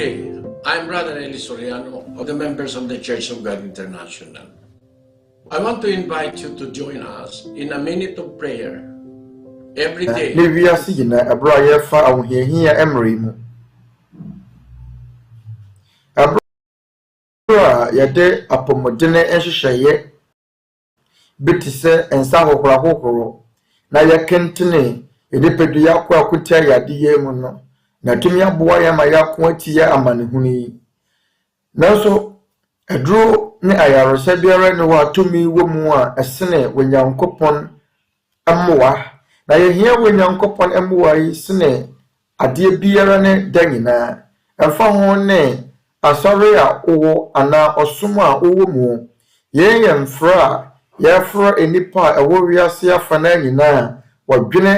day. I'm Brother Eli Soriano of the members of the Church of God International. I want to invite you to join us in a minute of prayer every day. Yade apomodene enhyehyeye betise ensa hohoro na yakentene edepedua kwa akutia yade yemu no na tumi aboa ya ma yakon atie amanehuni nanso eduro ne ayaresa biara ne wa tumi wo mu a esene wenyankopon amoa na yehia wenyankopon amoa yi sene ade biara ne danyina emfa ho ne asɔre a owo ana ɔsom a owo mu yɛyɛ mfra yɛfra enipa ɛwɔ wiase afana nyinaa wɔdwene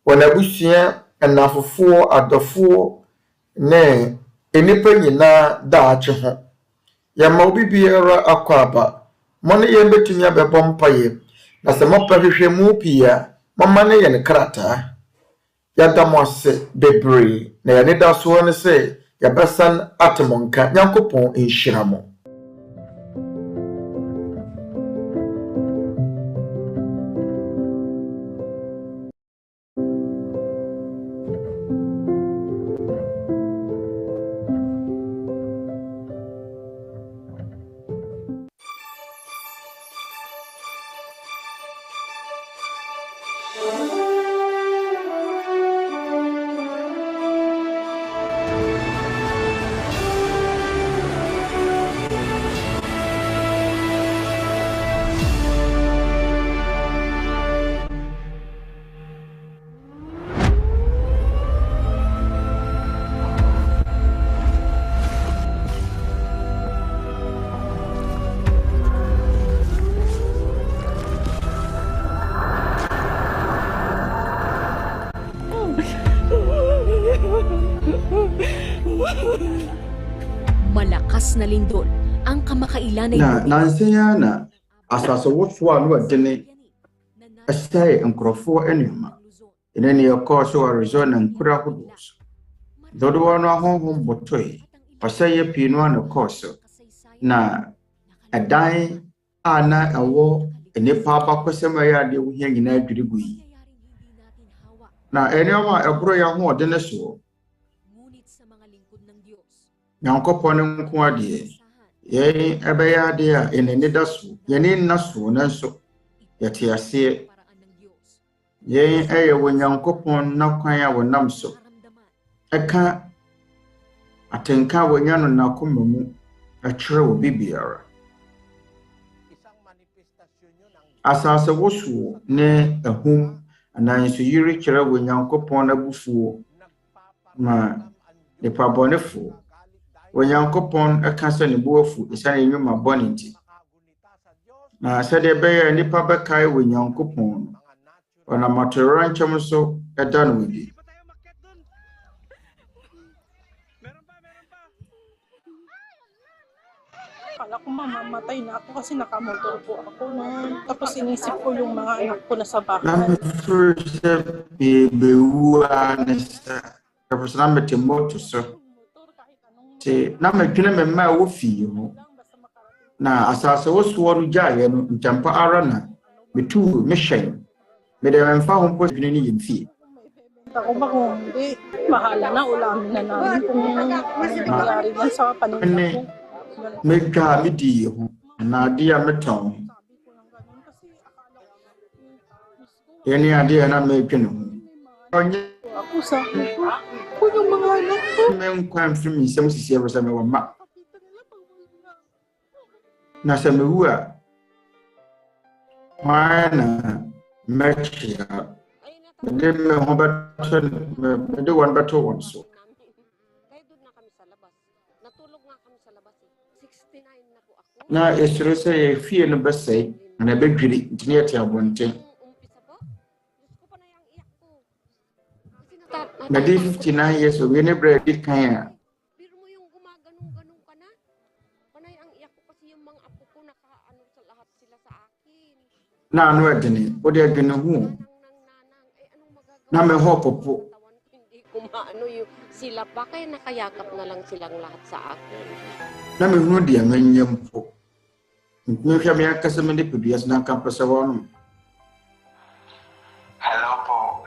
wɔnabusua ɛnafofoɔ adɔfoɔ ne enipa nyinaa daakye ho yɛma obi biara akɔaba mo ne yɛn betumi abɛbɔ mpaeɛ na sɛ mɔpɛ hwehwɛ mu pia mama ne yɛ ne krataa yɛda mo ase bebree na yɛne da soɔ ne sɛ yabasan atemonka Nyankopɔn enhyiramo Malakas na lindol ang kamakailan ay nansenya na asaso wotso a no adene asai nkrofo enema enene yakoso Arizona nkura hodos dodo no ahonhom botoi pasai pino na koso na adan ana ewo enipa bakosema ya de wo hia nyina adwirigu yi na enema ebro ya ho odene so Nyankopɔn nko ade yɛn ɛbɛyɛ ade a eneni da so yɛn nna so nanso yɛte ase yɛn ɛyɛ wɔ Nyankopɔn na kwan a wɔnam so ɛka atenka wɔnya no na koma mu ɛkyerɛ wɔ bibiara asase woso ne ahum ananso yiri kyerɛ wɔ Nyankopɔn na bufuo ma nipa bɔnefo Wanyankopon ekasa ne boafu esane enwuma bonenti na sɛdeɛ ɛbɛyɛ nipa bɛkae Wanyankopon ona matoro nkyɛm so ɛda no wadi Akala ko mamamatay na ako kasi nakamotor po ako noon. Tapos inisip ko yung mga anak ko na sa bahay. Tapos na metimoto so na medwene memma wo fie ho na asase wo so ru gyae no ntampa ara na metu mehyen me de memfa ho mpo dwene ni yemfie ako ba kung hindi bahala na ulamin na namin kung nangyari yan sa paningin ko medwa medi ho na ade a meton yeni ade na medwene ho ako sa kung yung mga anak ko menkwan film nsɛm sisi ɛwɔ me wama na sɛ mewu a mana mɛkyia mede me ho bɛtɔ mede wɔn bɛtɔ wɔn so na esuro sɛ yɛfie no bɛsɛe na ɛbɛdwiri nti ne yɛte abɔnten na di 59 years old ne bread kan na ano adene o de adene hu na me ho popo umaano yung sila pa, kaya nakayakap na lang silang lahat sa akin. Na bɛhunu deɛ manyɛ mpo mehwɛ me akasa me ne pedua na nka pɛ sɛ wɔnom. Hello, Paul.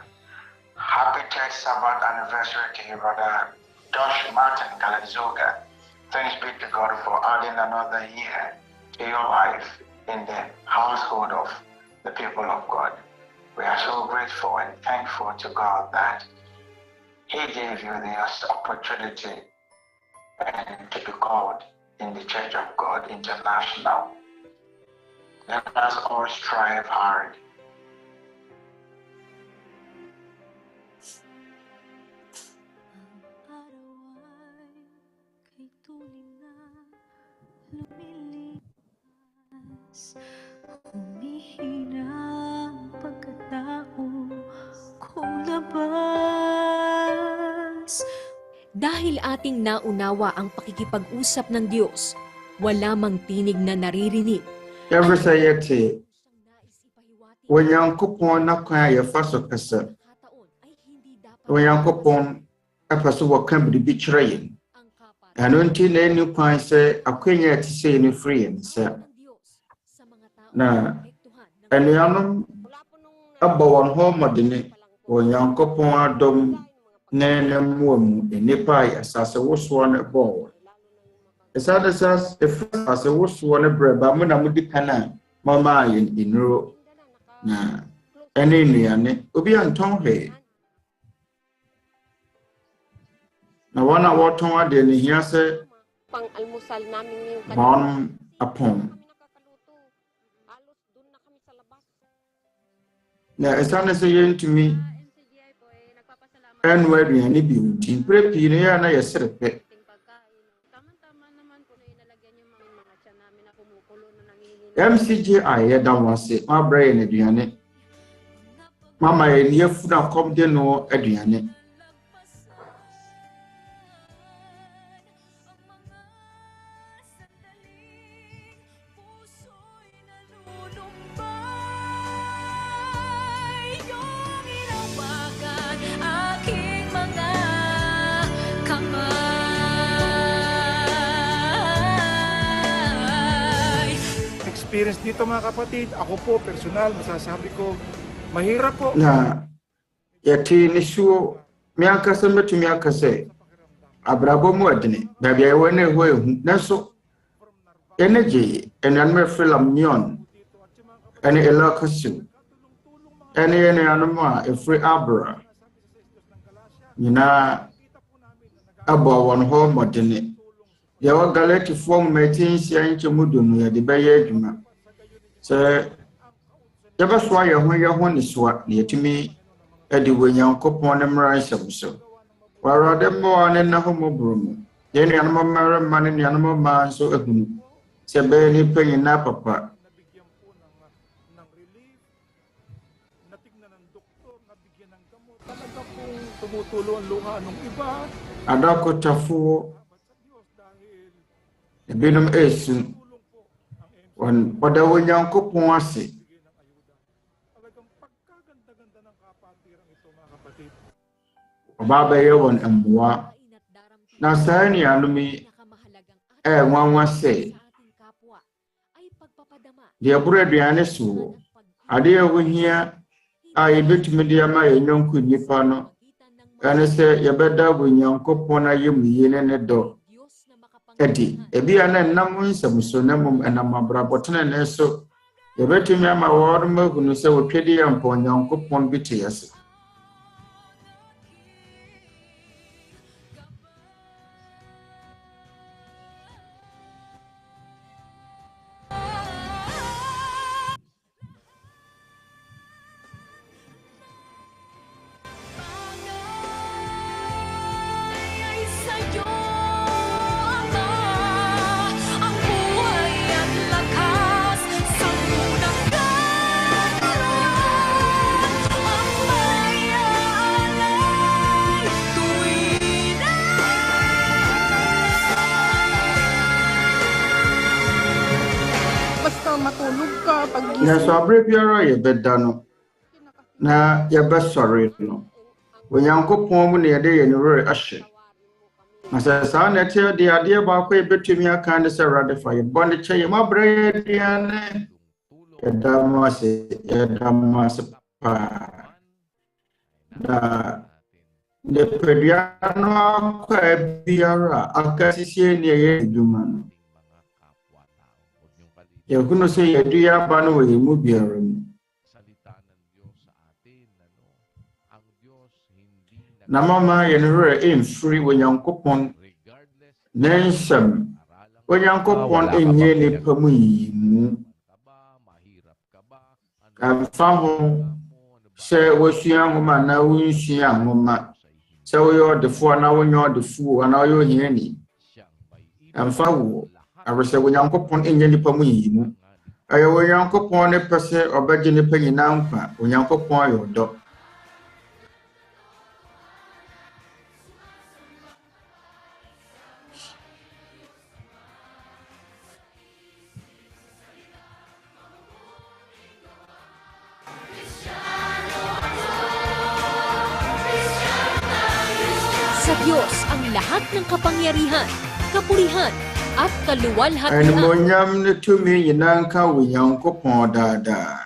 Happy 3rd Sabbath anniversary to you, brother Josh Martin Galazoga. Thanks be to God for adding another year to your life in the household of the people of God. We are so grateful and thankful to God that He gave you this opportunity and to be called in the Church of God International. Let us all strive hard. Dahil ating naunawa ang pakikipag-usap ng Diyos, wala mang tinig na naririnig. Yɛfrɛ sɛ yɛte Onyankopɔn na kwan a yɛfa so kasa. Onyankopɔn ɛpɛ so wɔka biribi kyerɛ yɛn. Ɛno nti na ɛni kwan sɛ akwanya ɛte sɛ yɛn firi yɛn nsa. Na anuanom abɔ wɔn ho mmɔdene wɔ Onyankopɔn adɔm na ɛnam wɔ mu nnipa a asase wosoɔ no bɔɔ wɔn. Ɛsade sɛ asase wosoɔ no brɛ ba mo na modi kan a mama yɛn nnuro na ɛne nnuane obi antɔn hwee. Na wɔn a wɔtɔn adeɛ no hia sɛ Pang-almusal namin ngayong wɔn apɔn. Na ɛsane sɛ yɛntumi ɛnoa aduane bi nti mprɛ pii no yɛ a na yɛsere pɛ. MCGI yɛda mo ase mabrɛ yɛn aduane mama yɛn yɛfunu akɔm de no aduane. Experience dito mga kapatid, ako po personal masasabi ko mahirap po. Na yɛte ne suo me ankasa mɛtumi aka sɛ abrabɔ mu adene baabi a yɛwɔ no ɛhɔ ehu nanso ɛne gye ɛnuanom FILIPINO ɛne ILOCANO ɛne ɛnuanom a ɛfiri abra nyinaa abɔ wɔn ho mmɔdene. Yɛwɔ Galatifoɔ mmatinsia nkyɛmu du no yɛde bɛyɛ adwuma sɛ yɛbɛsoa yɛn ho ne soa na yɛtumi de wɔ Nyankopɔn ne mmara nsɛm so. Awurade mmoa ne nna ho mmɔborɔ mu yɛn nuanom mmarima ne nuanom mmaa nso ahunu sɛ bɛyɛ nnipa nyinaa papa. Adakotafoɔ ebinom esu wɔda wɔ Nyankopɔn ase. Ɔbaa bɛyɛ wɔn mmoa na saa nuanom yi nwanwa sɛ deɛ boro aduane so adeɛ a wɔhia a yɛbɛtumi de ama yɛn nyɔnko nnipa no ɛne sɛ yɛbɛda wɔ Nyankopɔn ayɛ mu yie ne dɔ. Edi ebi ana nam nsɛm so na mum ɛnam abrabɔtene ne so yɛbɛtumi ama wɔn mahunu sɛ wɔtwɛde yɛn mpɔ Nyankopɔn bi te yɛse. Na so abre biara yɛbɛda no na yɛbɛsɔre no Onyankopɔn mu ne yɛde yɛ ne werɛ ahye. Na sɛ saa na ɛte de adeɛ baako yɛbɛtumi aka ne sɛ Awurade fa yɛ bɔne kyɛ yɛ mabrɛ yɛ aduane. Yɛda mo ase paa. Na nipadua no akɔ biara aka sisie ne yɛyɛ adwuma no. Yɛhunu sɛ yɛdu yɛ aba no wɔ yɛn mu biara mu. Na mama yɛn werɛ ɛmfiri wɔ Nyankopɔn ne nsɛm. Onyankopɔn ɛnyɛ nipa mu yiyimu. Amfa ho sɛ wɔsua nhoma na wonsua nhoma. Sɛ woyɛ ɔdefoɔ na wonyɛ ɔdefoɔ na woyɛ ohiani. Amfa wo. Awesɛ Onyankopɔn ɛnyɛ nipa mu yiyimu. Ɛyɛ Onyankopɔn ne pɛ sɛ ɔbɛgye nipa nyinaa nkwa. Onyankopɔn ayɛ ɔdɔ. Sa Diyos ang lahat ng kapangyarihan, kapurihan, at kaluwalhatian. Animonyam ne tumi nyinaa nka wɔ Nyankopɔn daadaa.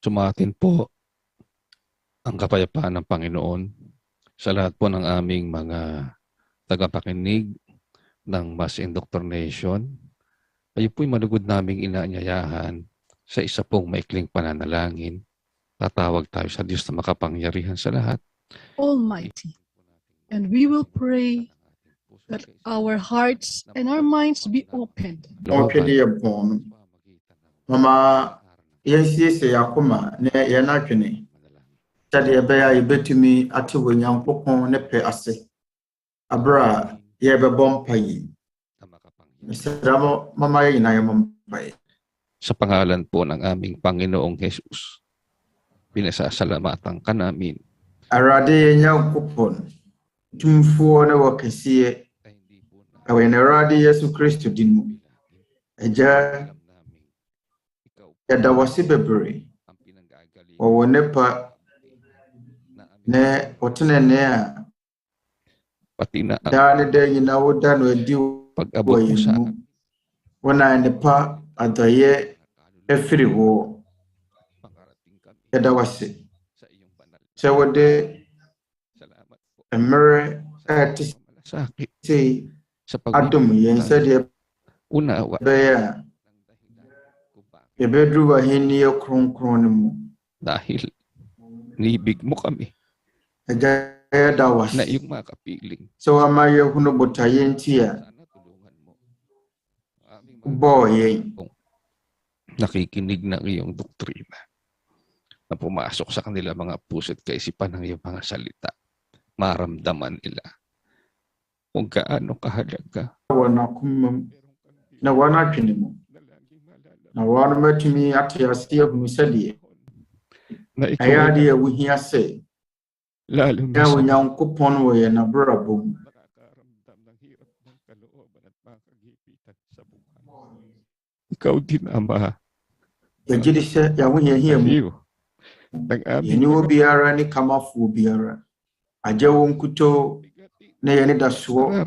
Sumatin po ang kapayapaan ng Panginoon sa lahat po ng aming mga tagapakinig ng mass indoctrination. Kayo po'y malugod naming inaanyayahan sa isa pong maikling pananalangin. Tatawag tayo sa Diyos na makapangyarihan sa lahat. Almighty, and we will pray that our hearts and our minds be opened. Okay, dear born. Mama, yes, yakoma, ne yanakene. Sɛdeɛ ɛbɛyɛ a yɛbɛtumi ate wɔ Nyankopɔn ne pɛ ase. Abra yɛbɛbɔ mpaeɛ. Mesrɛ mo, mama yɛ nyinaa yɛmmɔ mpaeɛ. Sa pangalan po ng aming Panginoong Jesus, pinasasalamatan ka namin. Awurade yɛ Nyankopɔn, tumfoɔ ne wɔ kɛseɛ. Ɛwɔ yɛn Awurade Yesu Kristo din mu. Agya, yɛda wo ase bebree. Wɔwɔ nepa ne otenene a pati na dane da nyina woda no adi pag-abot mo sa wana nepa adaye efiri wo yɛda wase sɛ wode mmerɛ ɛte sei adom yɛn sɛdeɛ bɛyɛ a yɛbɛduru w'ahenni kronkron no mu dahil niibig mo kami yɛda wase na iyong makapiling. So ama yɛhunu botaeɛ nti a bɔɔ yɛn. Nakikinig ng iyong doktrina na pumasok sa kanila mga puso at kaisipan ng iyong mga salita. Maramdaman nila kung gaano kahalaga. Na wana twene mo. Na wana matumi ate aseɛ hunu sɛdeɛ. Ɛyɛ adeɛ a wohia sɛ lalo na sa Nyankopɔn wɔ yɛn abrabɔ mu. Ikaw din, Ama. Yɛgye di sɛ yɛho yɛhia mu. Yɛne wɔ biara ne kamafoɔ biara. Agya wɔ nkutoo na yɛne da soɔ.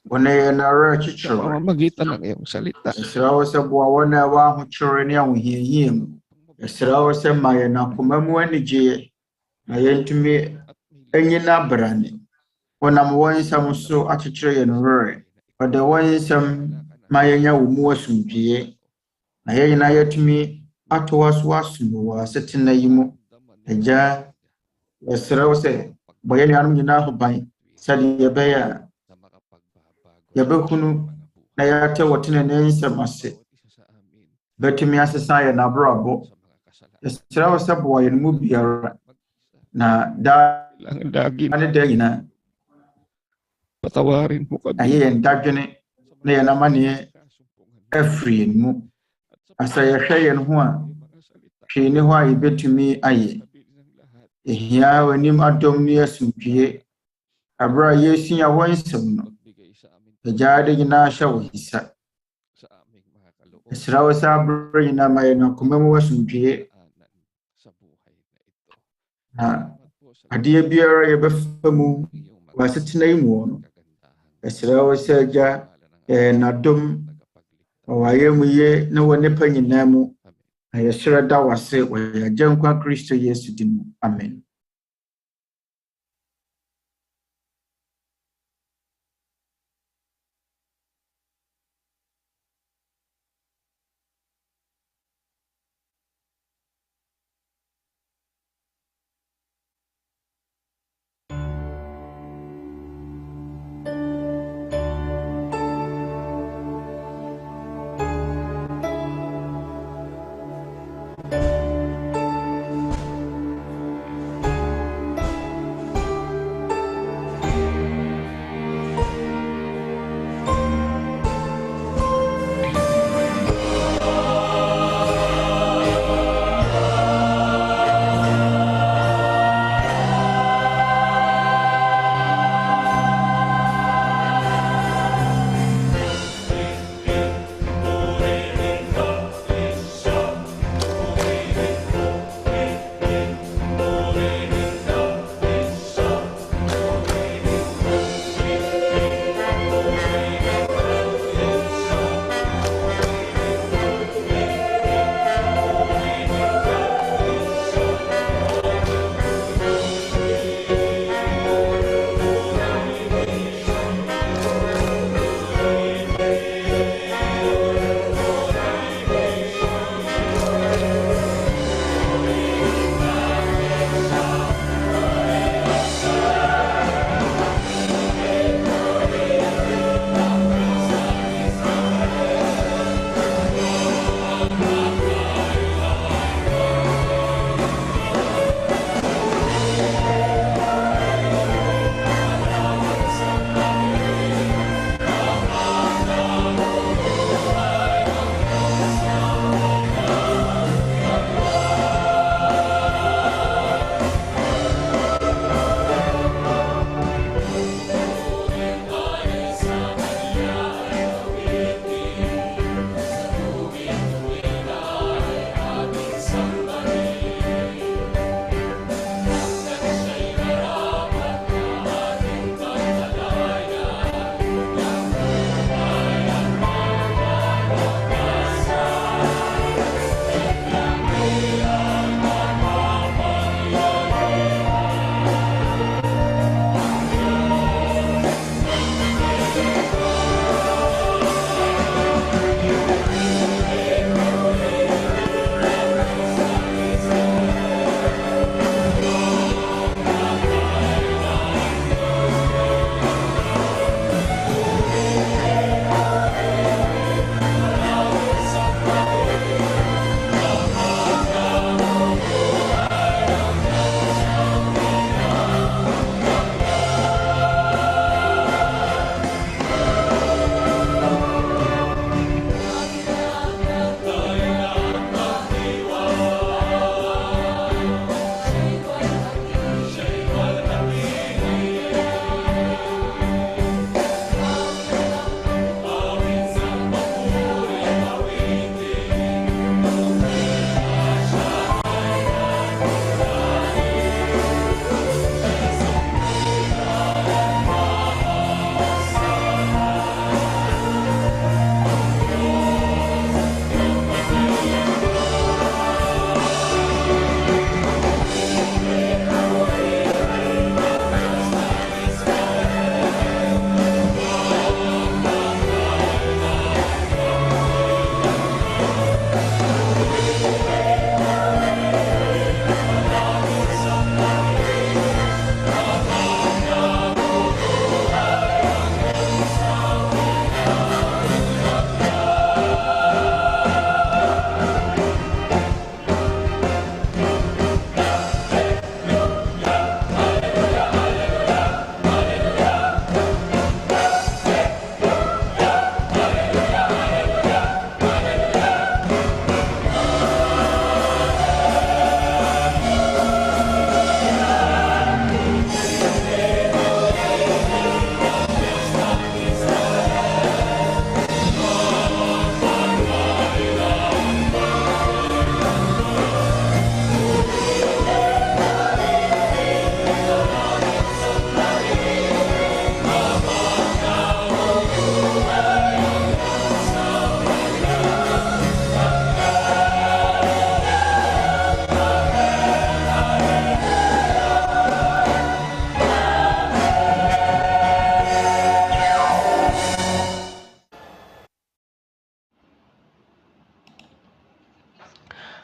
Wɔne yɛn ara akyekyerɛ. Magitan ng iyong salita. Yɛsrɛ wo sɛ boa wɔn a ɛwɔ ahokyere ne ahohiahia mu. Yɛsrɛ wo sɛ ma yɛn akoma mu anigyeɛ. Na yɛntumi enyina brane wonam wɔn nsɛm so akyekyere yɛn werɛ ɔde wɔn nsɛm ma yɛnya wɔ mu asomdwie na yɛn nyinaa yɛtumi atoa so asom wɔ asetena yi mu agya yɛsrɛ wo sɛ bɔ yɛn nuanom nyinaa ho ban sɛdeɛ yɛbɛyɛ a yɛbɛhunu na yɛate wɔ tenenee nsɛm ase bɛtumi asesa yɛn abrabɔ yɛsrɛ wo sɛ boa yɛn mu biara na ang lagi ano dahil na patawarin mo kami. Ayan, dagyan na yan naman niya every mo. Asa yahwɛ yɛn ho a hwee ne hɔ a yɛbɛtumi ayɛ. Ehia w'anim adɔm ne asomdwie. Abra yɛsua wɔn nsɛm no. Agya de nyinaa hyɛ wo nsa. Ɛsrɛ wo sɛ abra nyinaa ma yɛn akoma mu asomdwie. Na adeɛ biara yɛbɛfa mu wɔ asetena yi mu no. Ɛsrɛ wo sɛ agya n'adom ɔwɔ ayɛmuyɛ na wɔ nnipa nyinaa mu. Na yɛsrɛ da wase wɔ yɛn Agya nkwa Kristo Yesu din mu. Amen.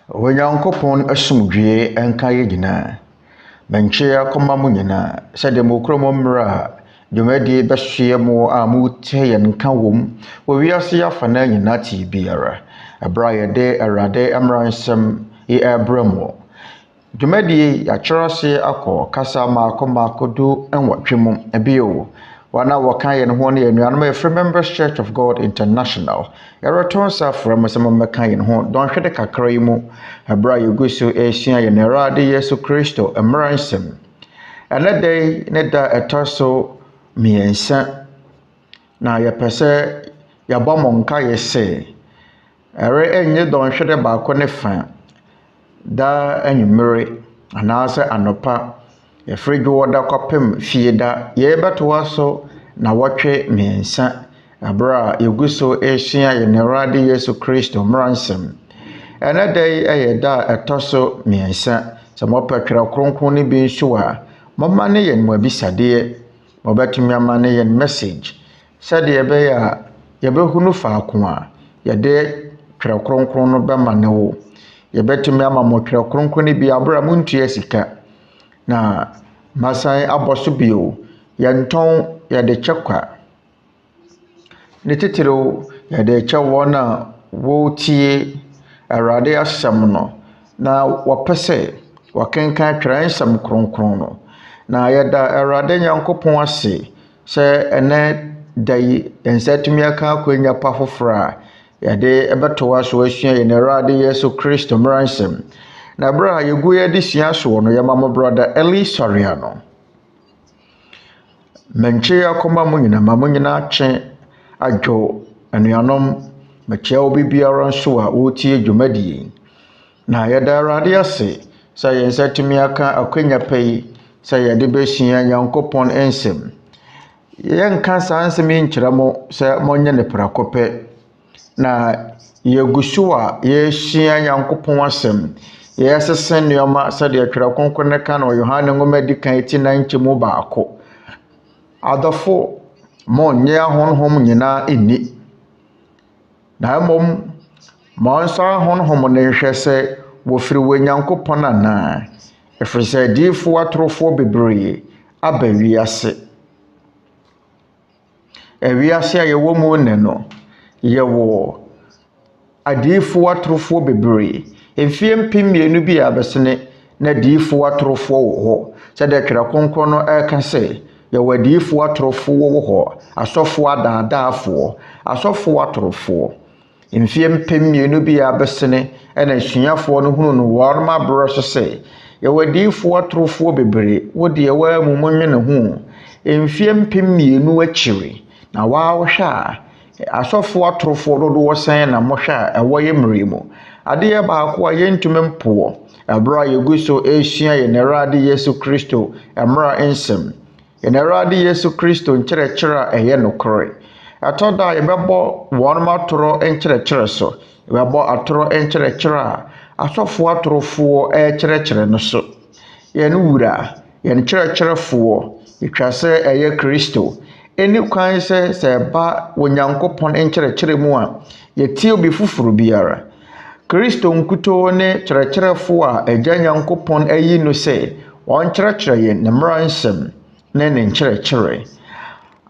Onyankopɔn asomdwie enka ye nyina. Menchia koma mu nyina. Sɛdeɛ mokromo mmra dwumadi bɛhye mu a mutie yenka wom. Wo wiase yafa na nyina ti biara. Abra yɛde Awurade Mmara Nsɛm ɛbrɛmo. Dwumadi yɛkyerɛse akɔ kasa maako do enwɔtwe mu ebio. Wana waka yen ho ne anuanom Free Members Church of God International. Yɛreton sa from some meka yen ho don hwede kakra yi mu. Abra yeguso esua yen Awurade Yesu Kristo Mmara Nsɛm. Ɛnɛ ne da ɛtɔso miɛnsa. Na yɛpɛsɛ yɛbɔ monka yɛsɛ ɛre enye don hwede baako ne fa. Da anwumere anaasɛ anopa yɛfridwo da kɔpem fie da yɛbɛtoa so na wɔtwe miɛnsa abra yeguso esua yen Awurade Yesu Kristo Mmara Nsɛm. Ɛnɛ da ɛyɛ da ɛtɔso miɛnsa sɛ mɔpɛ twerɛ Kronkron ne bi nso a mɔma ne yen mo abisadeɛ mɔbɛtumi ama ne yen message sɛdeɛ ɛbɛyɛ a yɛbɛhunu faako a yɛde twerɛ Kronkron no bɛma ne wo yɛbɛtumi ama mo twerɛ Kronkron ne bi abra muntua sika na masan abɔso bio yɛntɔn yɛde kyɛkwa ne titiro yɛde kyɛ wɔn a wɔtie Awurade asɛm no na wɔpɛsɛ wɔkenkan twerɛ nsɛm Kronkron no na yɛda Awurade Nyankopɔn ase sɛ ɛnɛ dai ensatumi aka akwanya pa foforo a yɛde ɛbɛtoa so asua yen Awurade Yesu Kristo Mmara Nsɛm. Na bra yegu adesua so no yɛma mo brother Eli Soriano. Menche akoma mu nyina ma mo nyina twe adwo anuanom mekyia obi biara nso a wotie dwumadie. Na yɛda Awurade ase sɛ yɛnsatumi aka akwanya pɛyi sɛ yɛde besua Nyankopɔn nsɛm. Yɛnka saa nsɛm nkyerɛ mo sɛ monye ne prakɔpɛ. Na yeguso a yɛsua Nyankopɔn asɛm. Yɛsese nneɛma sɛdeɛ twerɛ Kronkron ne ka no Yohane nwoma di kan ti na nkyemu baako. Adɔfo mo nyɛ ahonhom nyina inni. Na mmom mo nso ahonhom ne hwɛ sɛ wofiri wɔ Nyankopɔn ana. Ɛfiri sɛ diifo atorofo bebree aba wiase. Wiase a yɛwɔ mu ne no yɛwɔ adiifo atorofo bebree. Efie mpemienu bi abɛsene na diifo atorofo wɔ hɔ. Sɛdeɛ twerɛ Kronkron no ɛka sɛ yɛwɔ diifo atorofo wɔ hɔ. Asɔfo adaadaafo, asɔfo atorofo. Efie mpemienu bi abɛsene ɛna suafo no hunu no wɔn abrɛ so sɛ yɛwɔ diifo atorofo bebree. Wo de ɛwɔ amumunwe ne ho. Efie mpemienu akyiri na wɔahwɛ a asɔfo atorofo dodoɔ sɛn na mohwɛ a ɛwɔ yɛ mmere mu. Adeɛ baako a yɛntumi mpoɔ abra yeguso esua yen Awurade Yesu Kristo Mmara Nsɛm. Yen Awurade Yesu Kristo nkyerɛkyerɛ a ɛyɛ nokore. Atoda yɛbɛbɔ wɔn matoro nkyerɛkyerɛ so. Yɛbɛbɔ atoro nkyerɛkyerɛ a asɔfo atorofo ɛkyerɛkyerɛ no so. Yɛn wura yɛn kyerɛkyerɛfoɔ yɛtwa sɛ ɛyɛ Kristo. Eni kwan sɛ ba wɔ Nyankopɔn nkyerɛkyerɛ mu a yɛtie obi foforo biara. Kristo nkuto ne kyerɛkyerɛfo a agya Nyankopɔn ayi no sɛ wɔn kyerɛkyerɛ yɛn ne Mmara Nsɛm ne ne nkyerɛkyerɛ.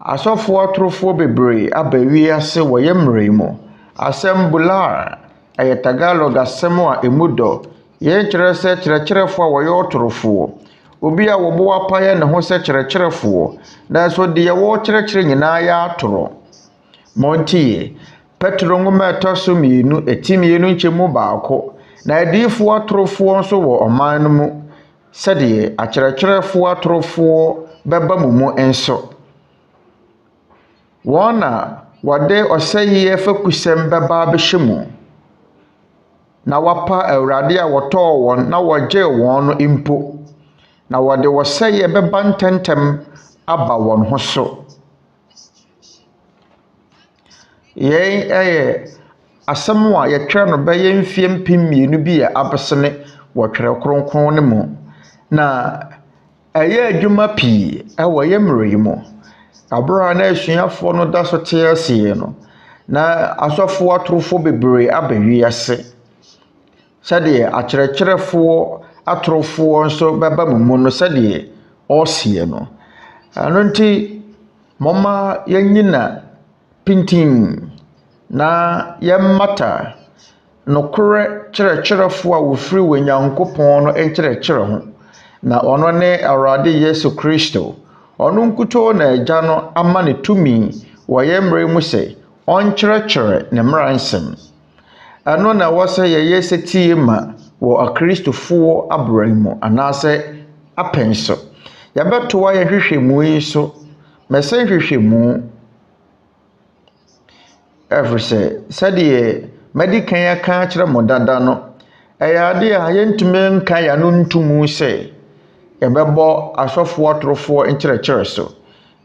Asɔfo atorofo bebree aba wiase wɔ yɛ mmere mu. Asɛm bular ɛyɛ Tagalog asɛm a emu dɔ. Yɛn kyerɛ sɛ kyerɛkyerɛfo a wɔyɛ atorofo. Obi a wɔbɔ apayɛ ne ho sɛ kyerɛkyerɛfo. Nanso deɛ wɔkyerɛkyerɛ nyinaa yɛ atoro. Montie Petro nwoma ɛtɔso mienu etimienu nkyemu baako. Na adiifo atorofo nso wɔ ɔman no mu. Sɛdeɛ akyerɛkyerɛfo atorofo bɛba mu mu nso. Wɔn na wɔde ɔsɛyɛ fakusɛm bɛba abɛhyɛ mu. Na wapa Awurade a wɔtɔɔ wɔn na wɔgye wɔn no impo. Na wɔde ɔsɛyɛ bɛba ntɛntɛm aba wɔn ho so. Yɛn ɛyɛ asɛm a yɛtwerɛ no bɛyɛ mfie mpemienu bi a abɛsene wɔ twerɛ Kronkron ne mu. Na ɛyɛ adwuma pii ɛwɔ yɛ mmere mu. Abra na asuafoɔ no da so te aseɛ no. Na asɔfo atorofo bebree aba wiase. sɛdeɛ akyerɛkyerɛfoɔ atorofoɔ nso bɛba mu no sɛdeɛ ɔsie no ano nti moma yɛnyina pintin na yɛmmata nokore kyerɛkyerɛfoɔ a wofiri wɔ Nyankopɔn no nkyerɛkyerɛ ho na ɔno ne Awurade Yesu Kristo ɔno nkutoo na agya no ama ne tumi wɔ yɛn mmerɛ mu sɛ ɔnkyerɛkyerɛ ne mmara nsɛm ɛno na wɔsɛ yɛyɛ sɛ tie ma wɔ akristofoɔ abran mu anaasɛ apɛn so yɛbɛtoa yɛ hwehwɛmu yi so mɛsɛ hwehwɛmu ɛfiri sɛdeɛ medikan aka kyerɛ mo dada no ɛyɛ ade a yɛntumi nka ya no ntumu sɛ yɛbɛbɔ asɔfoɔ atorofoɔ nkyerɛkyerɛ so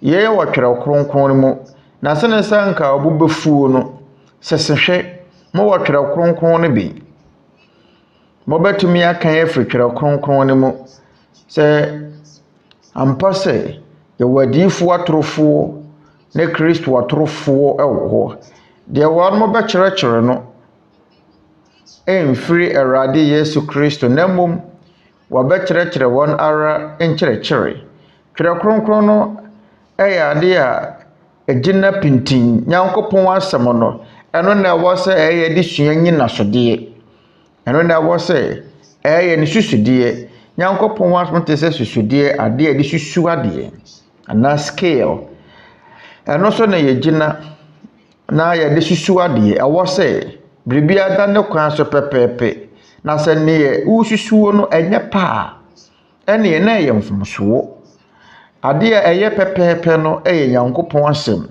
yɛyɛ wɔ twerɛ kronkron mu na sene sɛ nka ɔbɛfuo no sɛsehwɛ mo wɔ twerɛ kronkron no bi mobɛtumi aka afiri twerɛ kronkron no mu sɛ ampa sɛ yɛwɔ adiyifoɔ atorofoɔ ne Kristo atorofoɔ ɛwɔ hɔ deɛ wɔn mo bɛkyerɛkyerɛ no ɛmfiri Awurade Yesu Kristo na mmom wɔbɛkyerɛkyerɛ wɔn ara nkyerɛkyerɛ twerɛ kronkron no ɛyɛ ade a ɛgyina pintin Nyankopɔn asɛm no ɛno na ɛwɔ sɛ ɛyɛ de sua nyinasodeɛ ɛno na ɛwɔ sɛ ɛyɛ ne susudeɛ Nyankopɔn asɛm te sɛ susudeɛ adeɛ de susu adeɛ ana scale ɛno so na yɛgyina na yɛde susu adeɛ ɛwɔ sɛ biribi ada ne kwan so pɛpɛɛpɛ na sɛ ne ususuo no ɛnyɛ paa ɛne na ɛyɛ mfomsoɔ adeɛ ɛyɛ pɛpɛɛpɛ no ɛyɛ Nyankopɔn asɛm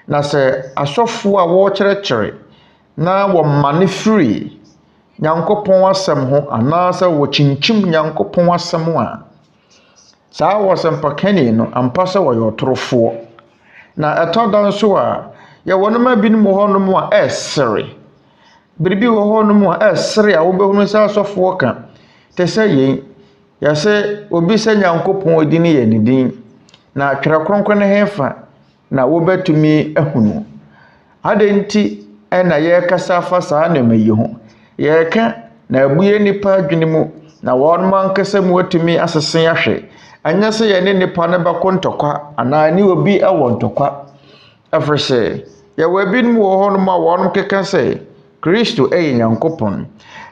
na sɛ asɔfoɔ a wɔkyerɛkyerɛ na wɔmane firi Nyankopɔn asɛm ho anaasɛ wɔkyinkyim Nyankopɔn asɛm a saa wɔsɛmpakani no ampa sɛ wɔyɛ ɔtorofoɔ na ɛtɔda nso a yɛwɔ no ma binom wɔ hɔ nom a ɛsere biribi wɔ hɔ nom a ɛsere a wobɛhunu sɛ asɔfoɔ ka te sɛ yɛn yɛsɛ obi sɛ Nyankopɔn din yɛ ne din na twerɛ kronkron ne hefa na wobɛtumi ahunu ade nti ɛna yɛkasa afa saa nneɛma yi ho yɛka na abue nipa adwene mu na wɔn mankasa mu atumi asese ahwɛ anya sɛ yɛ ne nipa ne bɛkɔ ntɔkwa anaa ne obi ɛwɔ ntɔkwa ɛfiri sɛ yɛwɔ ebinom wɔ hɔ nom a wɔn keka sɛ Kristo ɛyɛ Nyankopɔn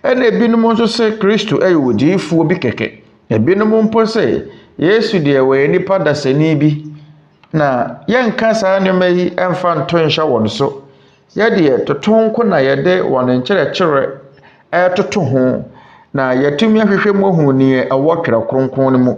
ɛna ebinom nso sɛ Kristo ɛyɛ odiyifoɔ bi kɛkɛ ebinom mpo sɛ Yesu deɛ wɔyɛ nipa dasani bi na yɛnka saa nneɛma yi ɛmfa nto nhyɛ wɔn so yɛdeɛ toto nko na yɛde wɔn nkyerɛkyerɛ ɛtoto ho na yɛtumi ahwehwɛ mu ahu ne ɛwɔ twerɛ kronkron no mu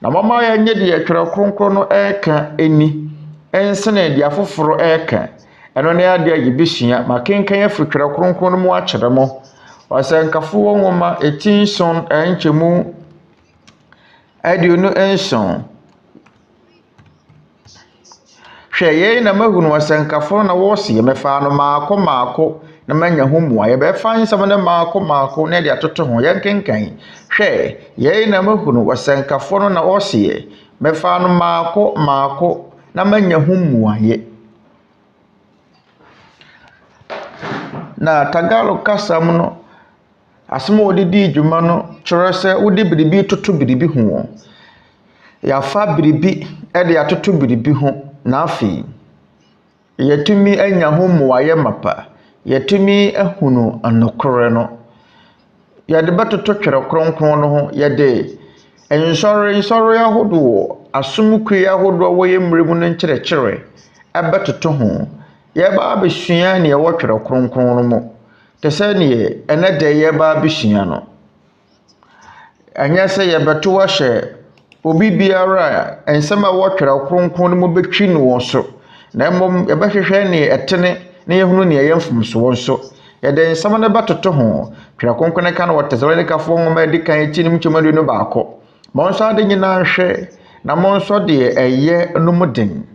na mama yɛnyɛ deɛ twerɛ kronkron no ɛka ɛni ɛnsene deɛ afoforo ɛka ɛno ne adeɛ yɛbɛsua ma kenkan afiri twerɛ kronkron no mu akyerɛ mo ɔsɛnkafoɔ nwoma ɛtinson ɛnkyɛmu aduonu nson hwɛ yɛn na mahunu ɔsɛnkafoɔ na wɔsi yɛmɛfa no maako na manya ho mua yɛbɛfa nsɛm ne maako na de atoto ho yɛnkenkan hwɛ yɛn na mahunu ɔsɛnkafoɔ no na wɔsi yɛmɛfa no maako na manya ho mua yɛ na Tagalog kasa mu no asɛm a wɔde di dwuma no kyerɛ sɛ wode biribi toto biribi ho yɛafa biribi de atoto biribi ho na afei yɛtumi anya ho mmuayɛ mapa yɛtumi ahunu anokore no yɛde bɛtoto twerɛ kronkron no ho yɛde nsɔre ahodoɔ asomkue ahodoɔ wɔyɛ mmerɛ mu no nkyerɛkyerɛ ɛbɛtoto ho yɛba abɛsua ne ɛwɔ twerɛ kronkron no mu te sɛ ne ɛnɛ dɛ yɛba abɛsua no ɛnyɛ sɛ yɛbɛto ahyɛ obi biara a nsɛm a wɔtwerɛ kronkron no mu bɛtwi no wɔ so na mmom yɛbɛhwehwɛ ne ɛtene na yɛhunu ne ɛyɛ mfomsoɔ nso yɛde nsɛm no bɛtoto ho twerɛ kronkron no ka no wɔ Tesalonikafoɔ nwoma edi kan eti nim kyɛm no baako mo nso ade nyinaa hwɛ na mo nso de ɛyɛ no mu den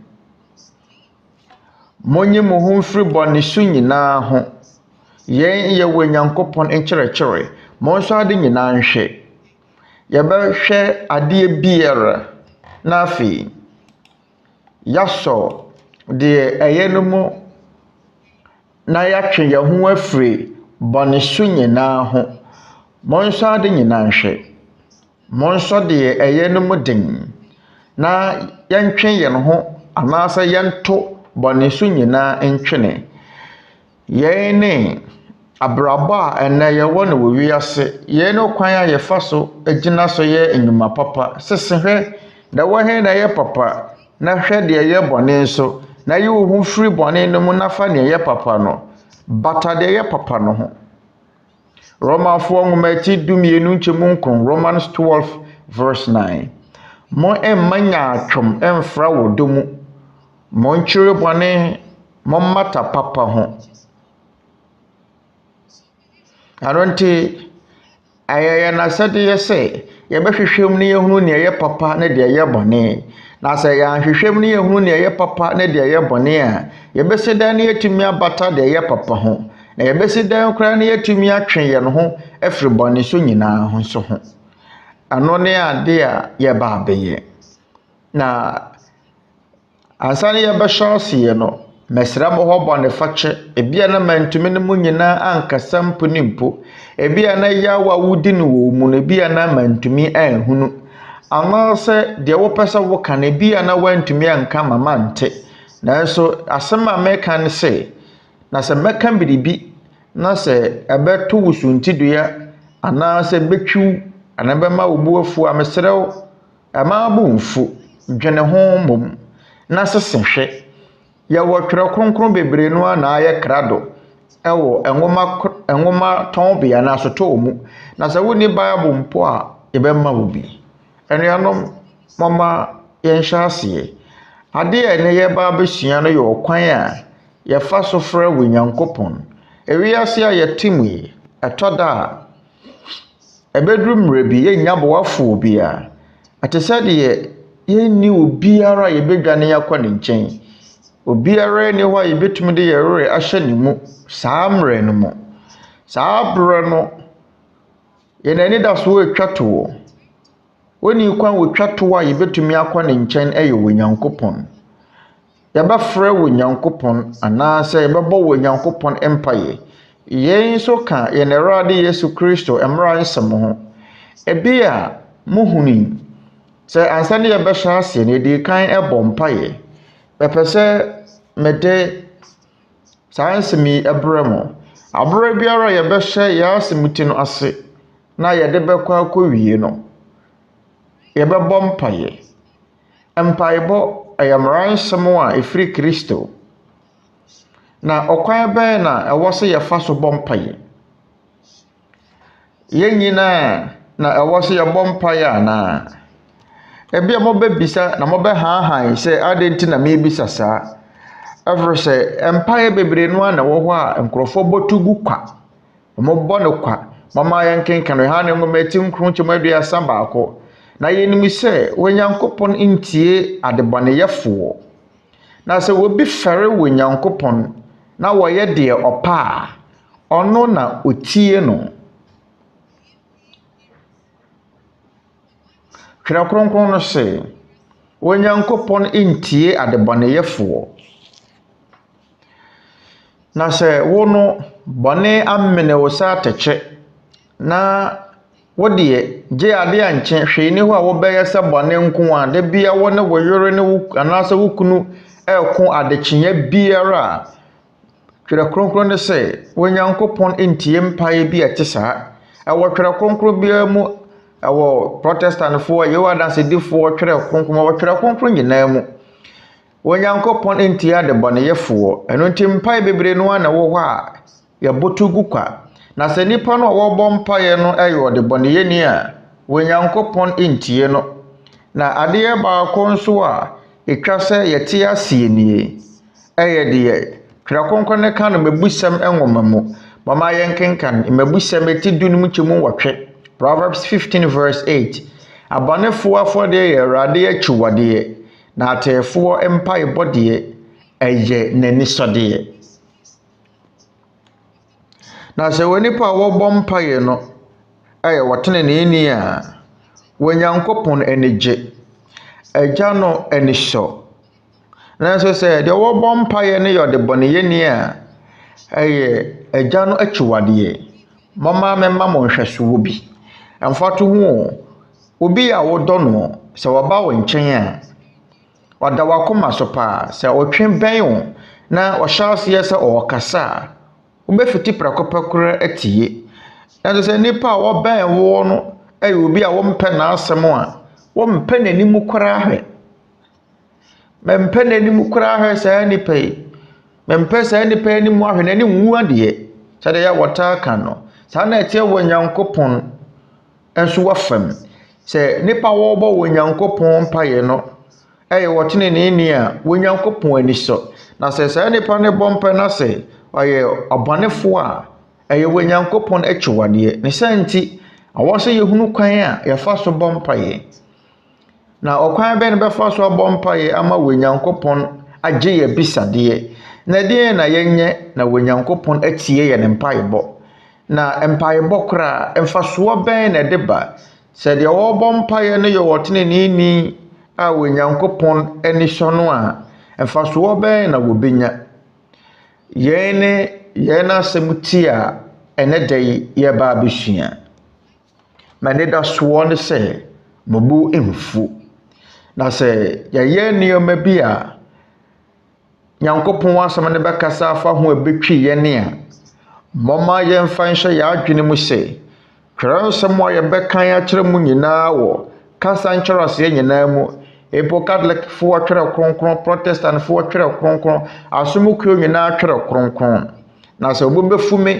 monye mo ho mfiri bɔne so nyinaa ho yɛn yɛwɔ Nyankopɔn nkyerɛkyerɛ mo nso ade nyinaa hwɛ yɛbɛhwɛ adeɛ biara na afei yasɔ deɛ ɛyɛ no mu na yɛatwe yɛn ho afiri bɔne so nyinaa ho Monso ade nyina nhwe. Monso de eye no muden. Na yɛntwe yɛn ho anaasɛ yɛnto bɔne so nyina ntwene. Yɛn ne abrabɔ a ɛnɛ yɛwɔ no wɔ wiase. Yɛn no kwan a yɛfa so agyina so yɛ enyuma papa. Sese hwɛ na wɔhe na yɛ papa. Na hwɛ de yɛ bɔne so. Na yɛ wo ho firi bɔne no mu na fa ne yɛ papa no. Bata de yɛ papa no ho. Romafoɔ nwoma ti 12:9 Romans 12 verse 9. Mo emma nyaatwom emfra wo domu. Mo nkyire bɔne mo mata papa ho. Aronti ayɛyɛ na sɛdeɛ sɛ yɛbɛhwehwɛm ne yɛhunu ne yɛ papa ne de yɛ bɔne. Na sɛ yɛanhwehwɛm ne yɛhunu ne yɛ papa ne de yɛ bɔne a yɛbɛsi dan ne yɛtumi abata de yɛ papa ho. Na yɛbɛsi dan kora ne yɛtumi atwe yɛn ho afiri bɔne so nyinaa ho so ho. Ano ne ade a yɛba abɛyɛ. Na ansa ne yɛbɛhyɛ aseɛ no mesra mo ho bɔne fakyɛ ebia na mantumi ne mu nyinaa ankasa mpo ne mpo ebia na yawa wudi no wɔ mu no ebia na mantumi anhunu anaasɛ deɛ wopɛ sɛ woka no ebia na wantumi anka mama nte nanso asɛm a meka ne sɛ na sɛ meka biribi na sɛ ɛbɛto wusuntidua anaasɛ bɛtwiw anabɛma wo bu afu a mesrɛw ama bo mfu dwene ho mom na sese hwɛ yɛwɔ twerɛ kronkron bebree no na ayɛ krado ɛwɔ enwoma tɔnbea na soto mu na sɛ woni bible mpo a yɛbɛma wo bi ɛnuanom mama yɛnhyɛ aseɛ ade a ne yɛba abɛsua no yɛ ɔkwan a yɛfa so frɛ wɔ Nyankopɔn ewiase a yɛtemu yi ɛtɔda a ɛbɛduru mmerɛ bi yɛnya boafo bi a ate sɛ deɛ yɛnni obiara yɛbɛdwane yakɔ ne nkyɛn obiara ni hɔ a yɛbɛtumi de yɛrere ahyɛ ne mu saa mmerɛ no mu saa berɛ no yɛnani da so atwa to woni kwan wotwa to a yɛbɛtumi akɔ ne nkyɛn ɛyɛ wɔ Nyankopɔn yɛbɛfrɛ wɔ Nyankopɔn anaasɛ yɛbɛbɔ wɔ Nyankopɔn empire yɛn so ka yɛn Awurade Yesu Kristo Mmara Nsɛm ho ebi a muhuni sɛ ansa ne yɛbɛhyɛ ase ne de kan ɛbɔ mpaeɛ bɛpɛ sɛ mede saa nsɛm ɛbrɛ mo abere biara yɛbɛhyɛ yɛ asɛm ti no ase na yɛde bɛkɔ akɔwie no yɛbɛbɔ mpaeɛ mpaebɔ ɛyɛ Mmara Nsɛm a ɛfiri Kristo na ɔkwan bɛn na ɛwɔ sɛ yɛfa so bɔ mpaeɛ yɛn nyinaa na ɛwɔ sɛ yɛbɔ mpaeɛ ana ebia mo bebisa na mo bɛhanhan sɛ ade nti na mebisa saa ɛfiri sɛ mpaeɛ bebree no na ɛwɔ hɔ a nkurɔfoɔ bɔtu gu kwa mo bɔ no kwa mama yɛnkenka no Yohane nwoma ti nkron kyɛm aduasa baako na yɛnim sɛ wɔ Nyankopɔn ntie adebɔneyɛfoɔ na sɛ wobi fɛre wɔ Nyankopɔn na wɔyɛ deɛ ɔpa a ɔno na otie no twerɛ kronkron no sɛ wɔ Nyankopɔn ntie adebɔneyɛfoɔ na sɛ wo no bɔne amene wo sa atɛkyɛ na wo deɛ gye ade ankyɛ hwee ni hɔ a wobɛyɛ sɛ bɔne nko a da bia wo ne wo yore ne wo anaasɛ wo kunu ɛko adekyeya biara a twerɛ kronkron ne sɛ wɔ Nyankopɔn ntie mpaeɛ bi ɛte saa ɛwɔ twerɛ kronkron biara mu ɛwɔ protestantfoɔ yɛwɔ adansedifoɔ twerɛ kronkron wɔ twerɛ kronkron nyinaa mu wɔ Nyankopɔn ntie adebɔneyɛfoɔ ɛno nti mpaeɛ bebree no na wɔ hɔ a yɛbɔto gu kwa na sɛ nipa no a wɔbɔ mpaeɛ no ɛyɛ ɔdebɔneyɛni a wɔ Nyankopɔn ntie no na adeɛ baako nso a etwa sɛ yɛte aseɛ nie ɛyɛ deɛ twerɛ kronkron ne ka no mabusɛm nwoma mu mama yɛnkenkan mabusɛm eti dunum kyɛmu wɔtwe Proverbs 15 verse 8 abɔnefoɔ afɔdeɛ yɛ Awurade akyiwadeɛ na atɛɛfoɔ mpaebɔ deɛ ɛyɛ n'anisɔdeɛ na sɛ wɔ nipa a wɔbɔ mpaeɛ no ɛyɛ wɔteneneeni a wɔ Nyankopɔn anigye agya no anisɔ nanso sɛ deɛ wɔbɔ mpaeɛ no yɛ ɔdebɔneyɛni a ɛyɛ agya no akyiwadeɛ mama memma mo nhwɛsowo bi amfato hu obi a wodɔ no sɛ waba wo nkyɛn a wada wakoma so pa sɛ otwe bɛn wo na ɔhyɛ sɛ ɔkasa wobɛfiti prakɔpakura atie na sɛ nipa a wɔbɛn wo no ɛyɛ obi a wɔmpɛ n'asɛm a wɔmpɛ n'anim koraa hwɛ mempɛ n'anim koraa hwɛ saa nipa yi mempɛ saa nipa yi anim ahwɛ n'anim nwu adeɛ sɛdeɛ ya wɔtaa ka no saa na ɛteɛ wɔ Nyankopɔn nso wafam sɛ nipa wɔbɔ wɔ Nyankopɔn mpaeɛ no ɛyɛ wɔtene ne a wɔ Nyankopɔn ani so na sɛ saa nipa ne bɔ mpɛ na sɛ ɔyɛ ɔbɔnefo a ɛyɛ wɔ Nyankopɔn akyiwadeɛ ne sɛ nti awɔ sɛ yɛhunu kwan a yɛfa so bɔ mpaeɛ na ɔkwan bɛ ne bɛfa so abɔ mpaeɛ ama wɔ Nyankopɔn agye yɛ bisadeɛ na deɛ na yɛnyɛ na wɔ Nyankopɔn atie yɛ ne mpaebɔ na mpaebɔ kora mfasoɔ bɛn na de ba sɛ deɛ wɔbɔ mpaeɛ no yɛ wɔtene ni a wɔ Nyankopɔn ani so no a mfasoɔ bɛn na wɔbɛnya yɛn asɛm ti a ɛne da yi yɛba abɛsua ma ne da soɔ ne sɛ mɔbu mfu na sɛ yɛyɛ nneɛma bi a Nyankopɔn asɛm ne bɛkasa afa ho abɛtwi yɛn a mmɔma yɛmfa nhyɛ yɛadwene mu sɛ twerɛ nsɛm a yɛbɛkan akyerɛ mu nyinaa wɔ kasa nkyerɛseɛ nyinaa mu epo Catholic foɔ twerɛ Kronkron Protestant foɔ twerɛ Kronkron asomukuo nyinaa twerɛ Kronkron na sɛ wobɛfume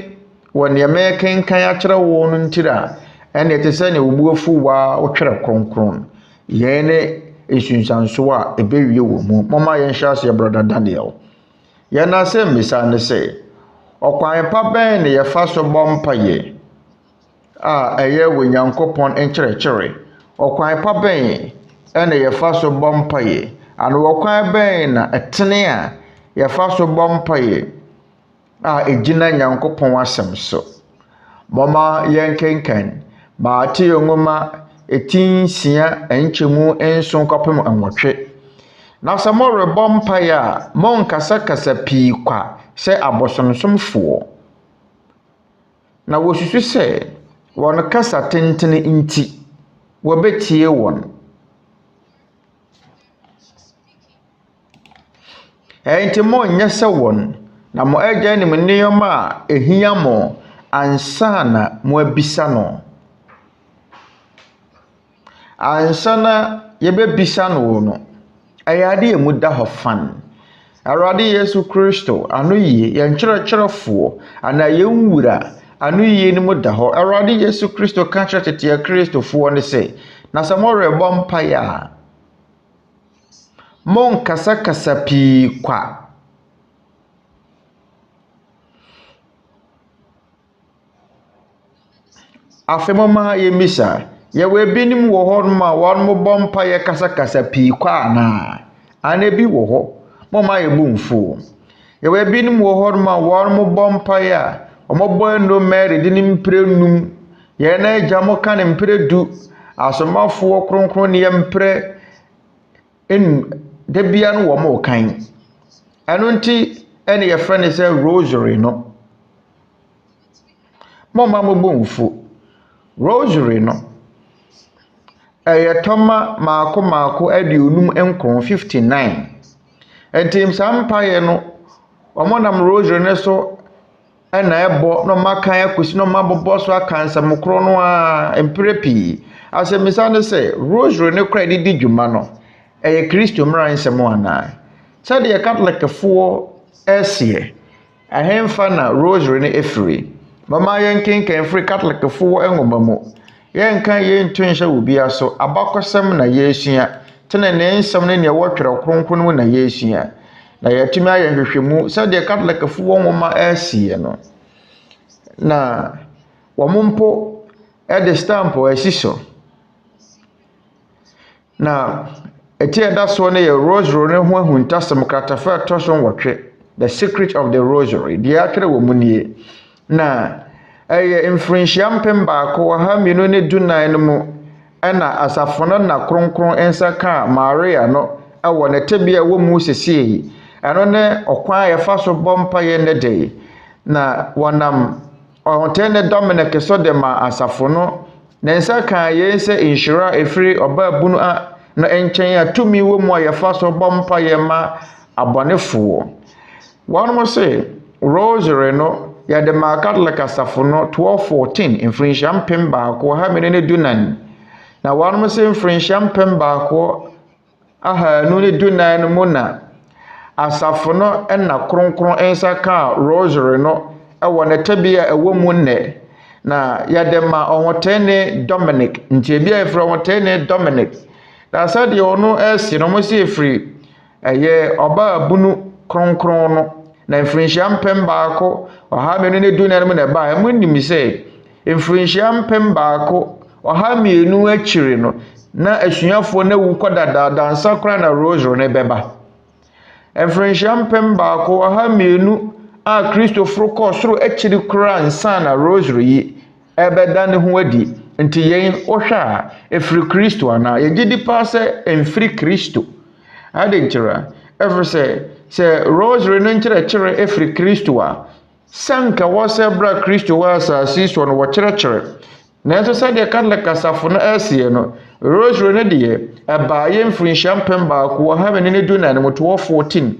wɔ nneɛma kenkan akyerɛ wo no ntira ɛne ɛte sɛ ne wobuafu wa wotwerɛ Kronkron yɛn ne esunsanso a ɛbɛwie wɔ mu mɔma yɛn hyɛ ase brother Daniel yɛn asɛm misa ne sɛ ɔkwan pa bɛn ne yɛfa so bɔ mpaeɛ a ɛyɛ wɔ Nyankopɔn nkyerɛkyerɛ ɔkwan pa bɛn ɛne yɛfa so bɔ mpaeɛ ano ɔkwan bɛn na ɛtene a yɛfa so bɔ mpaeɛ a ɛgyina Nyankopɔn asɛm so mɔma yɛn kenkan maate nwoma etinsia enchemu enso kopem anwotwe na sɛ morebɔ mpaeɛ a monkasakasa pii kwa sɛ abosonsomfoɔ na wosusu sɛ wɔn kasa tentene nti wɔbɛtie wɔn enti monyɛ sɛ wɔn na mo agya nim nneɛma a ehia mo ansa na mo abisa no ansa na yɛbɛbisa no no ayade emu da hɔ fan Awurade Yesu Kristo ano yie yɛn kyerɛkyerɛfoɔ ana yɛn wura ano yie ne mu da hɔ Awurade Yesu Kristo ka kyerɛ tete Kristofoɔ ne sɛ na sɛ morebɔ mpaeɛ a monkasakasa pii kwa afemoma yɛmisa yɛwɔ ebinim wɔ hɔ no ma wɔn mo bɔ mpaeɛ kasakasa pii kwa ana bi wɔ hɔ moma yɛ bumfo yɛwɔ ebinim wɔ hɔ no ma wɔn mo bɔ mpaeɛ a ɔmɔbɔ no Mary de ne mpre num yɛn na agya mo ka ne mpre du asomafoɔ kronkron ne mpre en da bia no wɔ mo kan ɛno nti ɛne yɛfrɛ ne sɛ rosary no moma mo bumfo rosary no ɛyɛ tɔma maako aduonum nkron 59 ɛntim sampaeɛ no ɔmo nam rosary ne so ɛna ɛbɔ no makan akosi no mabobɔ so akansam kro no a mpere pii asɛmisa ne sɛ rosary ne kora de di dwuma no ɛyɛ Kristo mmara nsɛm ana sɛdeɛ Catholicfoɔ ɛseɛ ahemfa na rosary ne efiri mama yɛn kenkan free Catholicfoɔ nwoma mu yɛn kan yɛn tunhyɛ wo bia so abakɔsɛm na yɛsua tene ne nsɛm ne wɔtwerɛ Kronkron mu na yɛsua na yɛtumi ayɛ hwehwɛmu sɛdeɛ Catholicfoɔ nwoma ɛseɛ no na wɔn mpo ɛde stamp ɛsi so na ɛti ɛda so ne yɛ rosary ne ho ahuntasɛm kratafa ɛtɔ so nwɔtwe the secret of the rosary deɛ atwerɛ wɔ mu nie na ɛyɛ mfrinhyia mpem baako ha mmienu ne dunan no mu ɛna Asafo no na Kronkron ensa ka Maria no ɛwɔ ne tebea wɔ mu sesie ɛno ne ɔkwan yɛfa so bɔ mpaeɛ ne de na wɔnam ɔhotene Dominic so de ma Asafo no nensa kan ye se inshira efiri obabunu a na enchen a tumi wo mu ayefa so bompa ye ma abonefo one mo say rosary no ya de ma Catholic Asafo no 1214 infrincham pemba ko ha menene dunan na one mo say infrincham pemba ko aha no ne dunan mu na Asafo no na Kronkron ensa ka rosary no ewo ne tabia ewo mu ne na yadema onwotene Dominic ntebia efra onwotene Dominic na sɛdeɛ ɔno ɛsi no mo si efiri ɛyɛ ɔba bunu Kronkron no na mfrinhyia mpem baako ɔha menu ne du na mu na ba mu nim sɛ mfrinhyia mpem baako ɔha mienu akyiri no na asuafo na wu kɔdada dansa kora na rosary ne bɛba mfrinhyia mpem baako ɔha mienu a Kristoforo kɔ soro akyiri kora nsa na rosary yi ebeda ne ho adi nti yɛn ohwɛ a efiri Kristo ana yɛgidi pa sɛ emfiri Kristo ade nkyira every sɛ rosary no nkyerɛkyerɛ efiri Kristo a sanka wɔsɛ bra Kristo wa asase so no wɔkyerɛkyerɛ na ɛso sɛ deɛ Catholic Asafo no ɛsie no rosary no deɛ ɛbaa yɛn mfirinhyia mpem baako wɔ ha ne du na ne mo 14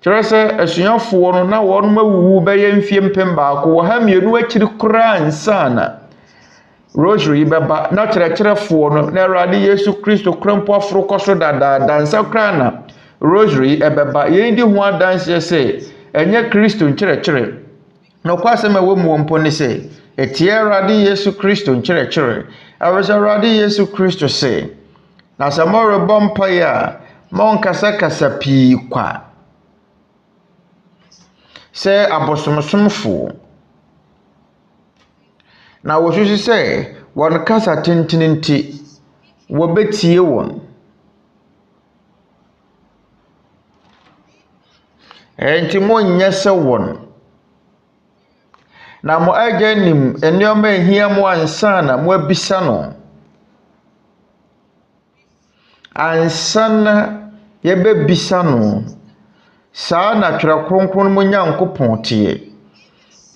kyerɛ sɛ asuafoɔ no na wɔn mawuwu bɛyɛ mfie mpem baako wɔ ha mienu akyiri kora nsana rosary bɛba na kyerɛkyerɛfoɔ no na Awurade Yesu Kristo krampo aforo kɔso dada dansa kra na rosary ɛbɛba yɛn di ho adanseɛ sɛ ɛnyɛ Kristo nkyerɛkyerɛ na kwasɛm a wɔ mu mpo ne sɛ ɛtie Awurade Yesu Kristo nkyerɛkyerɛ awɛsɛ Awurade Yesu Kristo sɛ na sɛ morebɔ mpaeɛ a monkasakasa pii kwa sɛ abosomsomfo na wosusu sɛ wɔn kasa tintinti wɔbetie wɔn enti mo nyɛ sɛ wɔn na mo agya nim nneɛma ehia mo ansa na mo abisa no ansa na yɛbɛbisa no saa na twerɛ Kronkron mo Nyankopɔn teɛ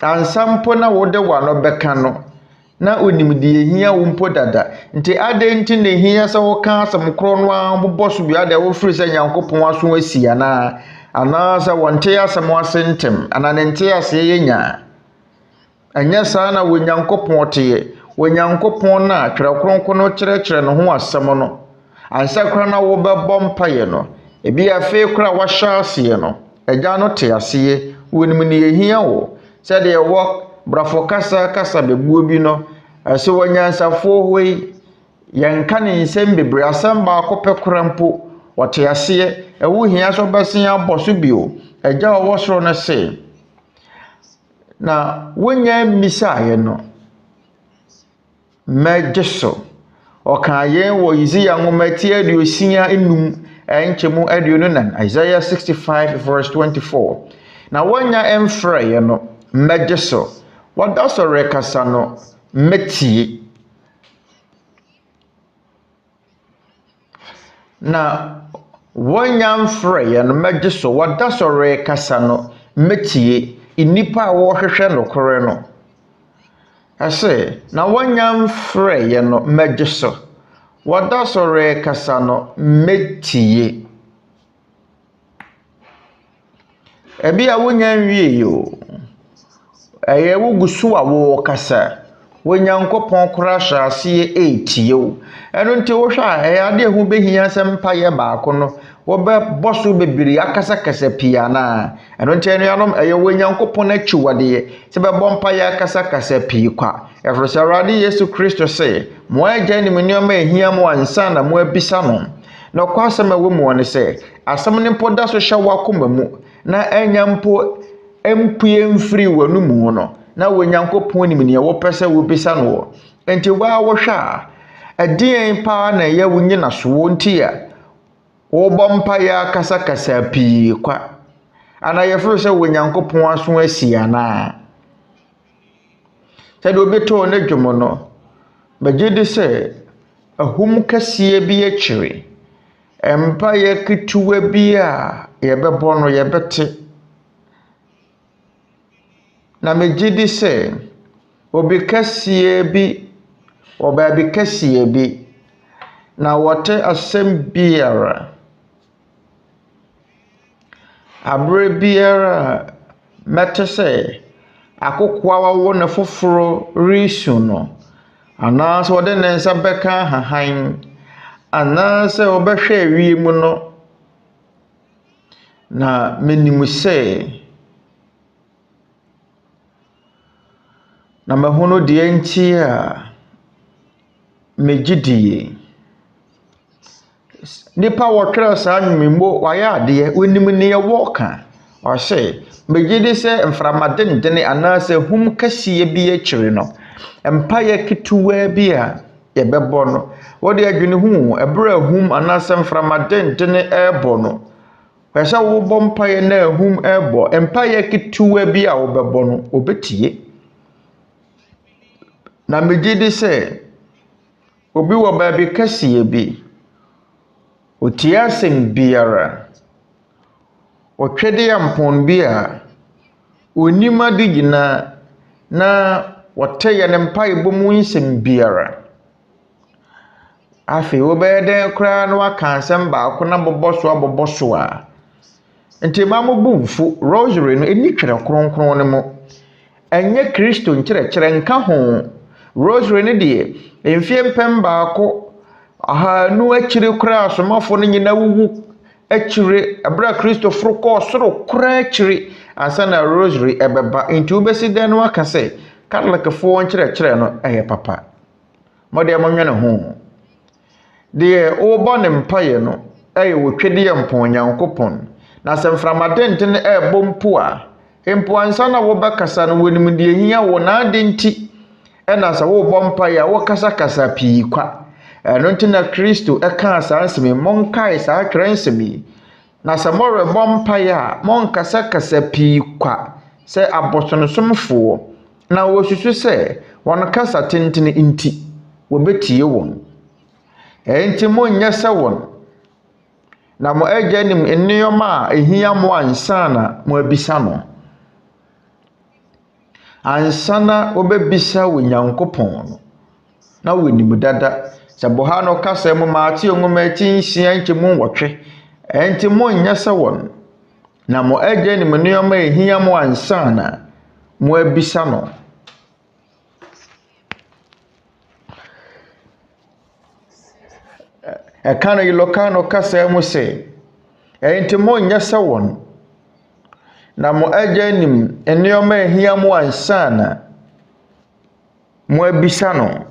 ansa mpo na wode wano bɛka no na onim de ehia wo mpo dada nti ade nti na ehia sɛ wo ka asɛm kro no a bobɔ so bia de wo firi sɛ Nyankopɔn aso asi ana sɛ wonte asɛm asentem ana nte ase yenya anya saa na wo Nyankopɔn teɛ wo Nyankopɔn na twerɛ Kronkron no kyerɛkyerɛ no ho asɛm no ansa kra na wo bɛbɔ mpaye no ebi afi kra wa hyase no agya no te ase wonim ne ehia wo sɛdeɛ wɔ brafo kasa bebuo bi no ɛsɛ wanyansafo hoi yɛnka ne nsɛm bebre asɛm baako pɛ kora mpo wɔte ase ɛwo hia so bɛsen abɔ so bio agya wɔ soro no se na wonya misaeɛ no mɛgye so ɔka yɛn wɔ Isaiah nwoma ti aduosia enum ɛnkyɛmu aduonu nan Isaiah 65 verse 24 na wonya ɛmfrɛ no mɛgye so wada so rekasa no metie na wonya mfrɛ no mɛgye so wada so rekasa no metie inipa a wɔhwehwɛ no kore no ɛsɛ na wonya mfrɛ no mɛgye so wada so rekasa no metie ebi a wonya nwie yo ɛyɛ wogusu a wo kasa wonyankopɔn kora hyase etie wo ɛno nti wo hwɛ a ɛyɛ ade ho behia sɛ mpaeɛ baako no wɔbɛbɔ so bebiri akasakasa pia na ɛno nti anuanom ɛyɛ wonyankopɔn akyiwadeɛ sɛ bɛbɔ mpaeɛ akasakasa pii kwa ɛfiri sɛ Awurade Yesu Kristo sɛ mo agya nim nneɛma ehia mo ansa na mo abisa no na ɔkɔ asɛm a wɔ mu ne sɛ asɛm ne mpo da so hyɛ wakoma mu na anya mpo empue mfiri wanu mu no na wonyankopɔn nim ne wɔpɛ sɛ wobisa no enti wa wɔhwɛ a ɛdeɛn pa na ɛyɛ wonyina so nti a wɔbɔ mpaeɛ akasakasa pii kwa ana yɛfiri sɛ wonyankopɔn aso asi ana sɛ de obetɔ ne dwom no bagye de sɛ ahum kɛseɛ bi akyire mpaeɛ ketewa bi a yɛbɛbɔ no yɛbɛte na megye di sɛ obi kɛseɛ bi ɔbaabi kɛseɛ bi na wɔte asɛm biara abrɛ biara mɛte sɛ akokoa wawo ne foforo risu no anaasɛ wɔde ne nsa bɛka hahan anaasɛ wɔbɛhwɛ awie mu no na menim sɛ na mahunu deɛ nti a megidie nipa wɔtwerɛ saa nwemmo wayɛ adeɛ onim ne yɛwɔ ka ɔsɛ megidi sɛ mframadendene anaasɛ hum kɛseɛ bi akyiri no empayɛ ketewa bi a yɛbɛbɔ no wɔde adwene hu ɛbrɛ hum anaasɛ mframadendene ɛbɔ no pɛsɛ wobɔ mpayɛ na hum ɛbɔ empayɛ ketewa bi a wobɛbɔ no obetie na megidi sɛ obi wɔ baabi kɛseɛ bi otie asɛm biara ɔtwɛde ampon bi a onima de gyina na wɔtɛ yɛ ne mpae bɔ mu nsɛm biara afei wobɛyɛ dɛn koraa na waka asɛm baako na bɔbɔ so a nti ma mo bu mfu rosary no ɛni twerɛ kronkron no mu ɛnyɛ Kristo nkyerɛkyerɛ nka ho rosary no deɛ mfie mpɛm baako ahanu akyire koraa asomafo no nyina wuwu akyire abra Kristo foro kɔ soro koraa akyire ansa na rosary ɛbɛba nti wobɛsi dɛn no waka sɛ Catholic-foɔ nkyerɛkyerɛ no ɛyɛ papa mɔde amonwene ho deɛ wobɔ ne mpaeɛ no ɛyɛ wotwedi yɛ mpon Nyankopɔn na sɛ mframadenten ɛbɔ mpo a mpo ansa na wobɛkasa no wonim deɛ hia wo na ade nti ɛna sɛ wobɔ mpaeɛ a wokasa pii kwa ɛno nti na Kristo ɛka saa nsɛm monkae saa twerɛ nsɛm yi na sɛ morebɔ mpaeɛ a monkasa pii kwa sɛ abosonsomfoɔ na wosusu sɛ wɔn kasa tenten nti wɔbɛtie wɔn enti monyɛ sɛ wɔn na mo agya nim nneɛma a ehia mo ansana mo abisa no ansana obebisa wo Nyankopɔn no na wonim dada sɛ boha no kasa mu maate ngoma atinsia nkyemu nwɔtwe enti monyɛ sɛ wɔn na mo agya nim nneɛma ehia mo ansana mo abisa no ɛka ILOCANO kasa mu sɛ enti monyɛ sɛ wɔn na mo agya nim nneɛma ehia mo ansana mo abisa no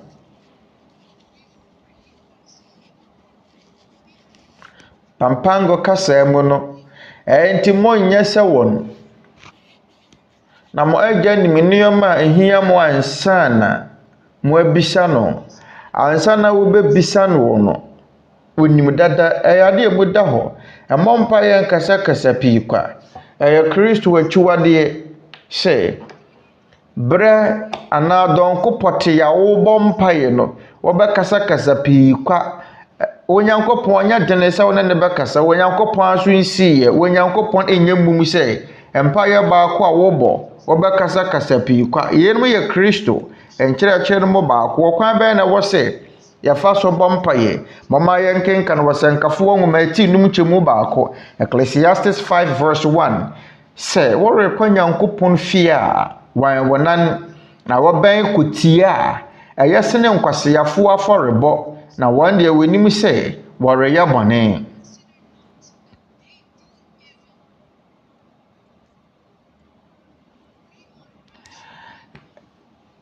PAMPANGO kasa mu no enti monyɛ sɛ wɔn na mo agya nim nneɛma ehia mo ansana mo abisa no ansana wo bebisa no no onim dada ɛyade mu da hɔ ɛmɔ mpa yɛ nkasa pii kwa ɛyɛ Kristo akyiwadeɛ sɛ brɛ anadɔnko pɔte ya wo bɔ mpa yɛ no wɔbɛkasa pii kwa Onyankopɔn nya dene sɛ wona ne bɛkasa Onyankopɔn aso nsi yɛ Onyankopɔn enye mum sɛ mpa yɛ baako a wobɔ wɔbɛkasa pii kwa yɛnum yɛ Kristo nkyerɛkyerɛ no mu baako wɔkwan bɛn na wɔ sɛ yɛfa so bɔ mpaeɛ mama yɛnkenka no wɔsɛnkafoɔ nwoma ati num kyɛmu baako Ecclesiastes 5:1 sɛ wɔrekɔ Nyankopɔn fie a wɔnan na wɔbɛn kotia a ɛyɛ sene nkwaseyafo afɔrebɔ na wɔn deɛ wɔnim sɛ wɔreyɛ bɔne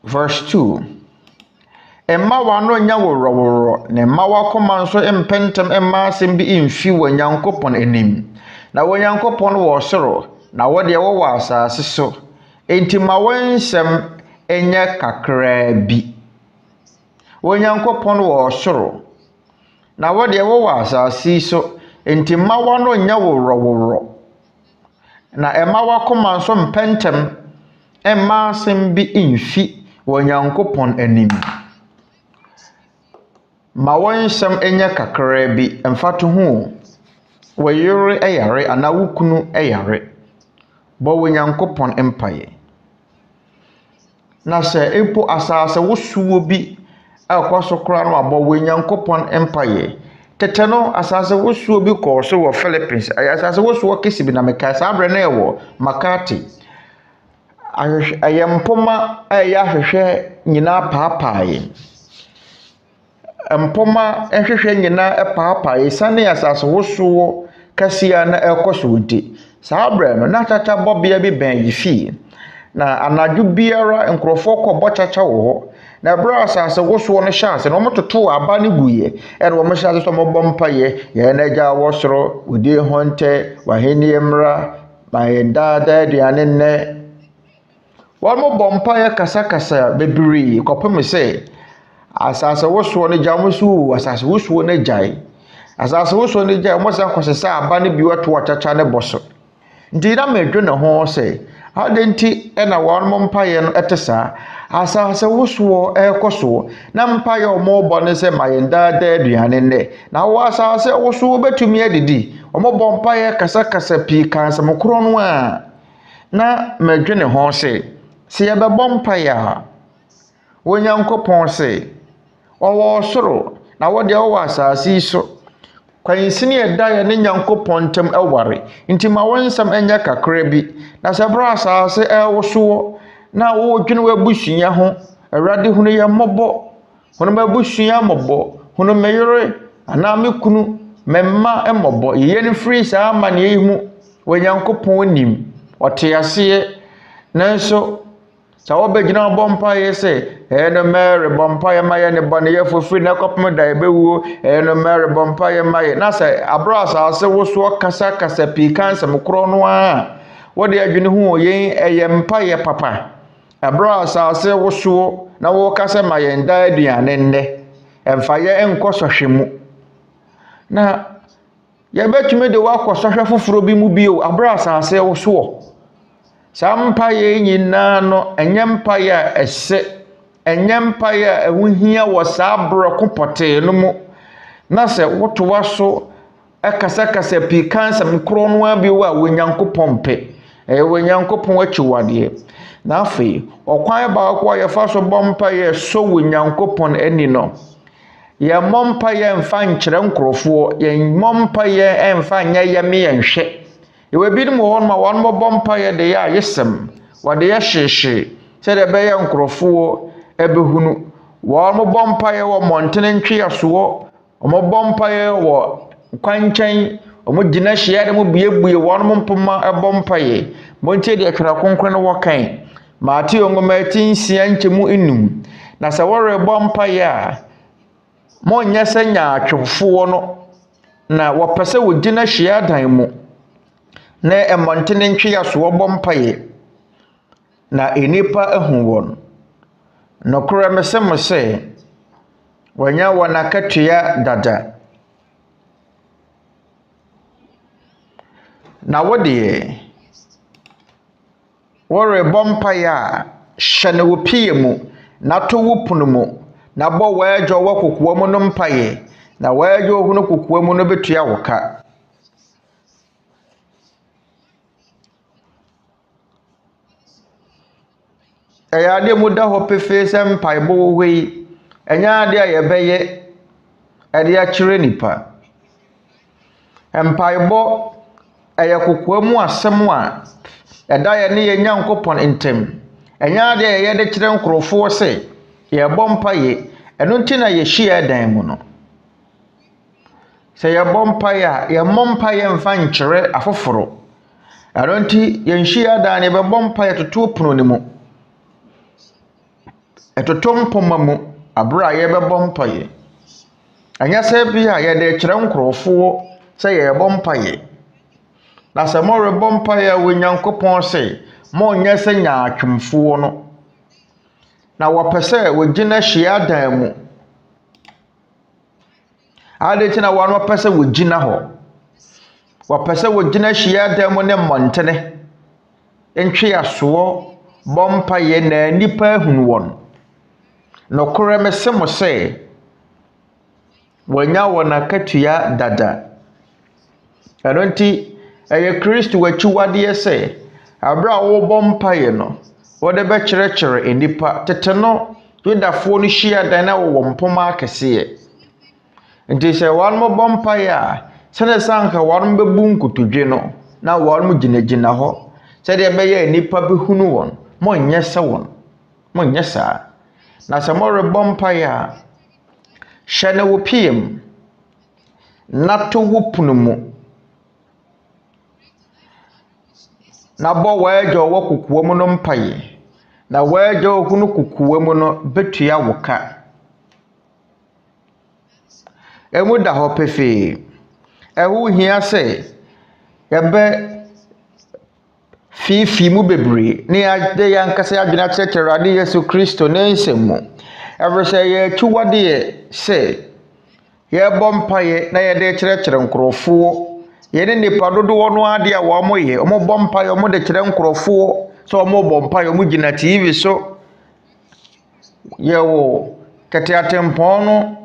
verse 2 Emma wano nya woroworo ne ma wakoma nso empentem emma asem bi emfi wo Nyankopon anim na wo Nyankopon wo soro na wo de wo asase so enti ma wonsem enya kakra bi wo Nyankopon wo soro na wo de wo asase so enti ma wano nya woroworo na emma wakoma nso empentem emma asem bi emfi wo Nyankopon anim ma wonsem enya kakra bi emfato ho wo yore eyare ana wukunu eyare bo wo Nyankopon empaye na sɛ epo asase wosuo bi akɔso kora no abɔ wo Nyankopɔn empaye tete no asase wosuo bi kɔ so wɔ Philippines asase wosuo kesi bi na meka saa bre na ɛwɔ Makati ayempoma ɛyɛ ahwehwɛ nyina paapaaye empoma ehwehwɛ nyina ɛpaapaaye sane asase wosuo kasia na ɛkɔso nti saa bre no na tata bɔbea bi bɛn yifi na anadwo biara nkrofo kɔ bɔchacha wo ho na bra asase woso no hyase no mototo aba ne guye e no mo hyase so mo bompaye ye na gya wo soro odi honte waheni emra mayenda da aduane ne wo mo bompaye kasa bebiri kopem se asase woso no gya mo so asase woso no gyai asase woso no gyai mo sa kwosesa aba ne biwato wachacha ne boso ndi na medwo ne ho se adenti ena won mo mpaye no etesa asase woso ekoso na mpaye omo bo ne se mayenda da aduane ne na wo asase woso betumi adidi omo bo mpaye kasa pi kansa mokro no a na medwe ne ho se ye be bo mpaye a wo Nyankopɔn se owo soro na wo de wo asase so kwansini eda ye ne Nyankopɔn tem ɛware nti ma wonsam enya kakra bi na se bra asase ɛwoso na wo dwene wabusunya ho Awurade hunu ye mmɔbɔ hunu mabusunya mmɔbɔ hunu meyere ana mekunu memma mmɔbɔ ye ne free saa amane yi mu wo Nyankopɔn nim ɔte ase nanso sa wo begina bompa ye se no mere bompa ye maye ne bone ye fofiri na kopem da ebewuo no mere bompa ye maye na se abra asase wo so kasa pi kansa mkro no a wo de adwene hu ye eye mpa ye papa abra asase wo so na wo kasa maye nda aduane nne emfa ye enkosohwemu na yɛbɛtumi de wakɔsɔhwɛ foforo bi mu bio abra asase wo so sampa ye nyina no enyempa ya ese enyempa ya ehunhia wo saabro kopote no mu na se wotowa so ekasa pi kansa mkro no abi wa Nyankopɔn pe Nyankopɔn achiwade na afei okwan ba kwa ye fa so bompa ye so Nyankopɔn ani no ye mompa ye mfa nkyere nkrofo ye mompa ye emfa nya ye me yenhwe ewe bi mu won ma won mo bompa ye de ya yesem wade ya hyehye sɛdeɛ ɛbɛyɛ nkrofo ɛbɛhunu won mo bompa ye wo montene ntwe aso mo bompa ye wo kwankyɛn mo gina hyia de mo biebue won mo mpoma ɛbompa ye montie de atwera Kronkron no wɔkan Mate ongoma tinsia nkyemu enum na sɛ wɔre bompa ye a mo nyɛ sɛ nyaatwefo no na wɔpɛsɛ wo gina hyia dan mu na emontene ntwe aso bompa ye na enipa ehun won no kora mesem se wanya wona katua dada na wode wore bompa ya hyene wo pie mu na to wo punu mu na bo waadwo wo kokoa mu no mpaye na waadwo ho no kokoa mu no betua wo ka ade mu da ho pefe se mpaebo wo hwei enya ade a yɛbɛyɛ ade a kyerɛ nipa mpaebo ɛyɛ kokoa mu asɛm a ɛda yɛ ne yɛ Nyankopɔn ntem enya ade a yɛde kyerɛ nkrofo se yɛbɔ mpaye ɛno nti na yɛhyia dan mu no sɛ yɛbɔ mpaye a yɛmmɔ mpaye mfa nkyerɛ afoforo ɛno nti yɛnhyia dan ne bɛbɔ mpaye toto pono ne mu etotom poma mu abra ye bebɔ mpaye anya sɛ bi a ye de kyerɛ nkrofo sɛ ye bɔ mpaye na sɛ mo rebɔ mpaye wo Nyankopɔn sɛ mo nyɛ sɛ nyaatwemfo no na wɔpɛsɛ wo gina hyia dan mu ade tina wo no pɛsɛ wo gina hɔ wɔpɛsɛ wo gina hyia dan mu ne montene ntwe aso bɔ mpaye na nipa ehunu won no kore mesemo se wanya wona katua dada anonti eye Kristo wachiwade se abra wo bompaye no wɔde bɛkyerɛkyerɛ nipa tete no Yudafoɔ no hyia dan na wɔ mpoma akɛseɛ nti sɛ wɔn bɔ mpaeɛ a sɛne sanka wɔn bɛbu nkotodwe no na wɔn gyinagyina hɔ sɛdeɛ ɛbɛyɛ nipa bɛhunu wɔn monyɛ sɛ wɔn monyɛ saa na sɛ morebɔ mpaeɛ a hyɛ ne wo piem na to wo punu mu na bɔ wɔagya wɔ kokoa mu no mpaeɛ na wɔagya wɔ hunu kokoa mu no betua wo ka emu da hɔ pefee ɛho hia sɛ yɛbɛ fifi mu bebree ne ade yankasa adwene akyerɛkyerɛ Awurade Yesu Kristo ne nsɛm mu ɛwɔ sɛ yɛtwiwadeɛ sɛ yɛbɔ mpaeɛ na yɛde kyerɛkyerɛ nkurɔfoɔ yɛne nipa dodoɔ no ade a wɔn bɔ mpaeɛ wɔn de kyerɛ nkurɔfoɔ sɛ wɔn bɔ mpaeɛ wɔn gyina TV so yɛwɔ kɛteatempɔn no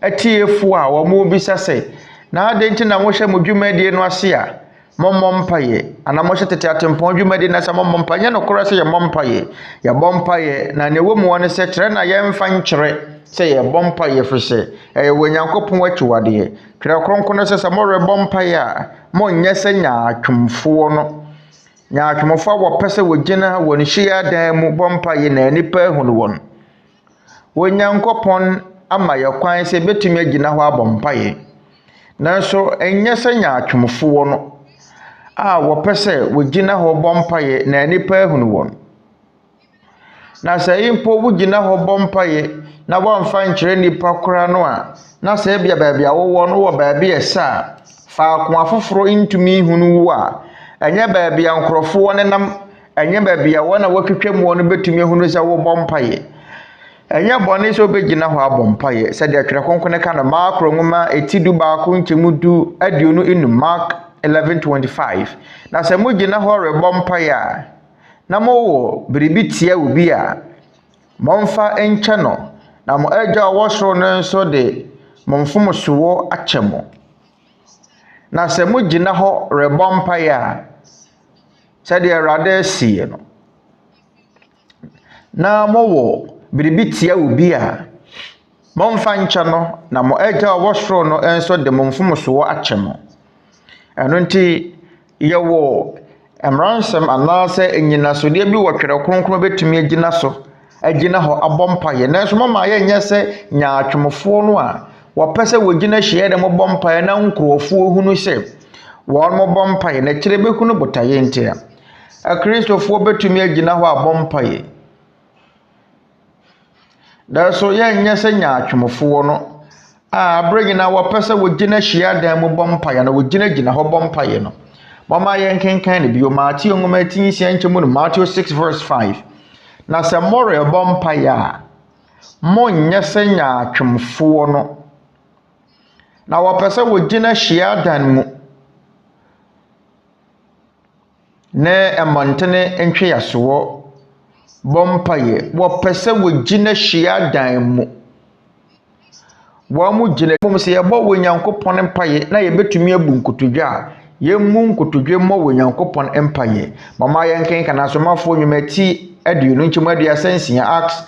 atiefoɔ a wɔn bisa sɛ na ade nti na wɔhyɛ mo dwumadie no ase a mommɔ mpaeɛ ana mohyɛ teasefoɔ dwumadie na sɛ mommɔ mpaeɛ nyɛ nokorɛ sɛ yɛmmɔ mpaeɛ yɛbɔ mpaeɛ na ne wɔ mu wɔn sɛ kyerɛ na yɛmfa nkyerɛ sɛ yɛbɔ mpaeɛ firi sɛ ɛyɛ wɔ Nyankopɔn akyiwadeɛ twerɛ Kronkron sɛ sɛ morebɔ mpaeɛ a monyɛ sɛ nyaatwomfoɔ no nyaatwomfoɔ a wɔpɛ sɛ wɔgyina wɔn hyia dan mu bɔ mpaeɛ na nipa ahunu wɔn wɔ Nyankopɔn ama yɛ kwan sɛ betumi agyina hɔ abɔ mpaeɛ nanso ɛnyɛ sɛ nyaatwomfoɔ no a wɔpɛ sɛ wɔgyina hɔ bɔ mpaeɛ na nipa ahunu wɔn na sɛ impo wogyina hɔ bɔ mpaeɛ na wɔmfa nkyerɛ nipa kora no a na sɛ bia baabi a wɔwɔ no wɔ baabi ɛsa faako afoforo ntumi hunu wo a ɛnyɛ baabi a nkurɔfoɔ ne nam ɛnyɛ baabi a wɔn a wɔtwitwa mu no betumi ahunu sɛ wɔbɔ mpaeɛ ɛnyɛ bɔne sɛ obɛgyina hɔ abɔ mpaeɛ sɛdeɛ twerɛ Kronkron ka no Maakro nwoma etidu baako nkyɛmu du aduonu enum Mark 11:25 na sɛ mogyina hɔ rebɔ mpaeɛ a na mowɔ biribi tia obi a momfa nkyɛ no na mo agya a wɔsoro no nso de momfomsoɔ akyɛ mo na sɛ mogyina hɔ rebɔ mpaeɛ a sɛdeɛ Awurade sie no na mowɔ biribi tia obi a momfa nkyɛ no na mo agya a wɔsoro no nso de momfomsoɔ akyɛ mo ɛno nti yɛwɔ mmara nsɛm anaasɛ enyinasodeɛ bi wɔ twerɛ Kronkron betumi agyina so agyina hɔ abɔ mpaeɛ nanso mama yɛnyɛ sɛ nyaatwomfoɔ no a wɔpɛ sɛ wɔgyina hyia dɛ mobɔ mpaeɛ na nkurɔfoɔ hunu sɛ wɔn mobɔ mpaeɛ na kyerɛ bɛhunu botaeɛ nti a akristofoɔ betumi agyina hɔ abɔ mpaeɛ nanso yɛnyɛ sɛ nyaatwomfoɔ no a abere nyina wɔpɛ sɛ wɔgyina hyia dan mu bɔ mpaeɛ na wɔgyina hɔ bɔ mpaeɛ no mama yɛnkenkan ne bio Matthew nwoma 10:6 no Matthew 6:5 na sɛ morebɔ mpaeɛ a monyɛ sɛ nyaatwomfoɔ no na wɔpɛ sɛ wɔgyina hyia dan mu na ɛmɔntene ntweasoɔ bɔ mpaeɛ wɔpɛ sɛ wɔgyina hyia dan mu wɔn mu gyina mu sɛ yɛbɔ wɔ Nyankopɔn mpaeɛ na yɛbɛtumi abu nkotodwe a yɛmmu nkotodwe mmɔ wɔ Nyankopɔn mpaeɛ mama yɛnkenka na asomafoɔ nnwuma ti aduonu nkyɛmu aduasa nsia Acts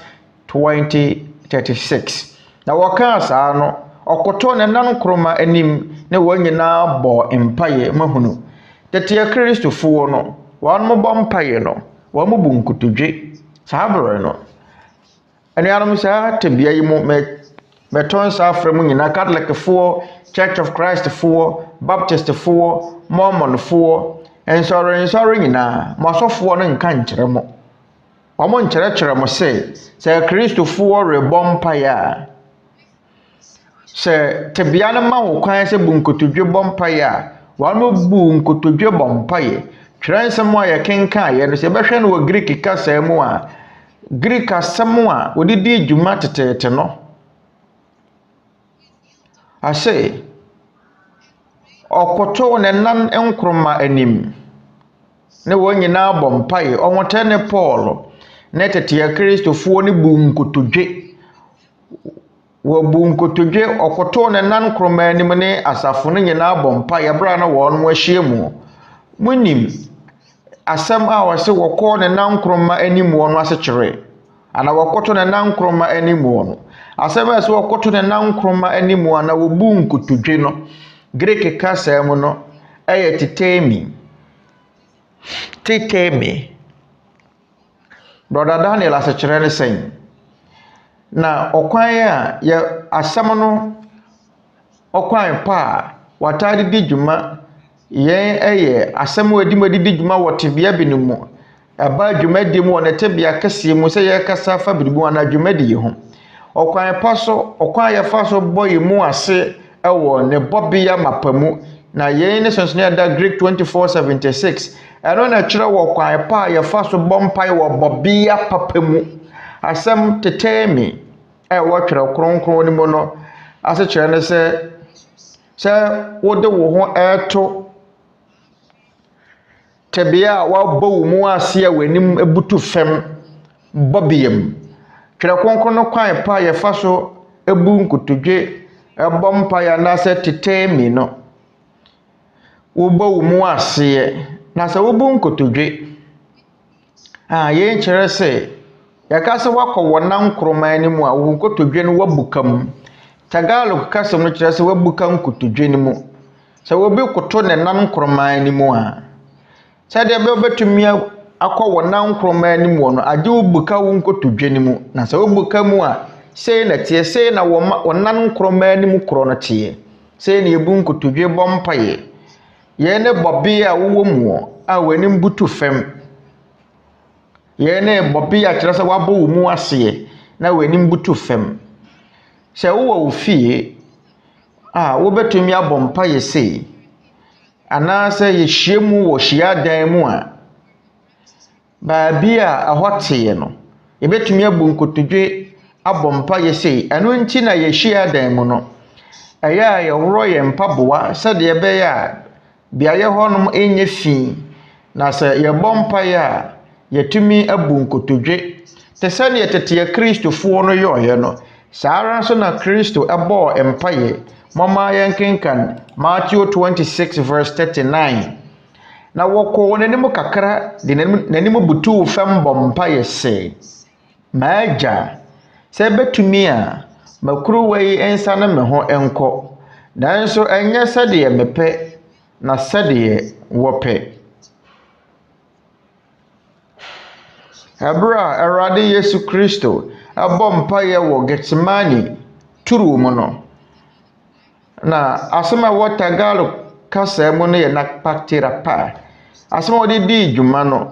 20:36 na wɔka saa no ɔkotɔ ne nan kroma anim ne wɔn nyinaa bɔ mpaeɛ mahunu tete kristofoɔ no wɔn mo bɔ mpaeɛ no wɔn mo bu nkotodwe saa bere no anuanom saa tebea yi mu meton saa frɛ mu nyinaa Catholicfoɔ Church of Christfoɔ Baptistfoɔ Mormonfoɔ nsɔre nyinaa mo asɔfoɔ no nka nkyerɛ mo ɔmo nkyerɛkyerɛ mo sɛ kristofoɔ rebɔ mpaeɛ a sɛ tebea no ma wo kwan sɛ bu nkotodwe bɔ mpaeɛ a wɔn mo bu nkotodwe bɔ mpaeɛ twerɛ nsɛm a yɛkenkan yɛ no sɛ bɛhwɛ no wɔ Greek kasa mu a Greek asɛm a wɔdidi dwuma teteete no ase ɔkoto ne nan nkroma anim ne wɔn nyinaa bɔ mpaeɛ ɔmotɛ ne Paul ne tete kristofoɔ ne bu nkotodwe wɔ bu nkotodwe ɔkoto ne nan nkroma anim ne asafo no nyinaa bɔ mpaeɛ bra na wɔn mo ahyia mu munim asɛm a wɔse wɔkɔ ne nankroma animuo no asekyerɛ ana wɔkɔto ne nankroma animuo no asɛm a ɛsɛ wɔkɔto ne nankroma animuo ana wɔbu nkotodwe no Greek kasa mu no ɛyɛ titemi Brother Daniel asekyerɛ ne sɛn na ɔkwan a yɛ asɛm no ɔkwan pa watade di dwuma yɛn ɛyɛ asɛm a wɔdi di dwuma wɔ tebea bi no mu ɛba dwuma di mu wɔ ne tebea kɛseɛ mu sɛ yɛ kasa fa biribi ana dwuma di ho ɔkwan pa so ɔkwan yɛ fa so bɔ yɛ mu ase ɛwɔ ne bɔbea mapamu na yɛn ne sonsone da Greek 24:76 ɛno na kyerɛ wɔ kwan pa yɛ fa so bɔ mpai wɔ bɔbea papa mu asɛm tetemi ɛwɔ twerɛ kronkron ne mu no ase kyerɛ ne sɛ wode wo ho ɛto tebea a wabɔ wo mu ase a w'anim ebutu fam bɔbeam twerɛ kronkron no kwan pa yɛ fa so ebu nkotodwe ɛbɔ mpa ya na sɛ tetemi no wobɔ wo mu ase na sɛ wobu nkotodwe yɛn kyerɛ sɛ yɛka sɛ wakɔ wɔ nankroma animu a wo nkotodwe no wabukam Tagalog kasa no kyerɛ sɛ wabuka nkotodwe no mu sɛ wobi koto ne nankroma animu a sɛdeɛ bɛbɛtumi akɔ wɔ nankroma animu no agye wobuka wo nkotodwe no mu na sɛ wobuka mu a sei na tie sei na wɔ nankroma animu korɔ no tie sei na ebu nkotodwe bɔ mpaye yɛn ne bɔbe a wowɔ mu a w'anim butu fam yɛn ne bɔbe a kyerɛ sɛ wabɔ wo mu ase na w'anim butu fam sɛ wowɔ wo fie a wobɛtumi abɔ mpaye sei anaasɛ yɛhyia mu wɔ hyiadan mu a baabi a ɛhɔ tee no yɛbɛtumi abu nkotodwe abɔ mpaye sei ɛno nti na yɛhyiadan mu no ɛyɛ a yɛworɔ yɛn mpaboa sɛdeɛ ɛbɛyɛ a biayɛ hɔnom enye fi na sɛ yɛbɔ mpaye a yɛtumi abu nkotodwe te sɛ ne yɛtete kristofoɔ no yɔɔyɛ no saa ara nso na Kristo ɛbɔɔ mpaye mɔma yɛnkenkan Matthew 26:39 na wɔkɔ n'anim kakra de n'anim butu fam bɔ mpaye sɛ maagya sɛ betumi a makuruwa yi ensa na me ho enkɔ nanso ɛnyɛ sɛdeɛ mepɛ na sɛdeɛ wɔpɛ Abra Awurade Yesu Kristo abɔ mpaye wɔ Getsemani turu mu no na asɛm a wɔ Tagalog kasa mu no yɛ nakpatira pa asɛm a wɔde di dwuma no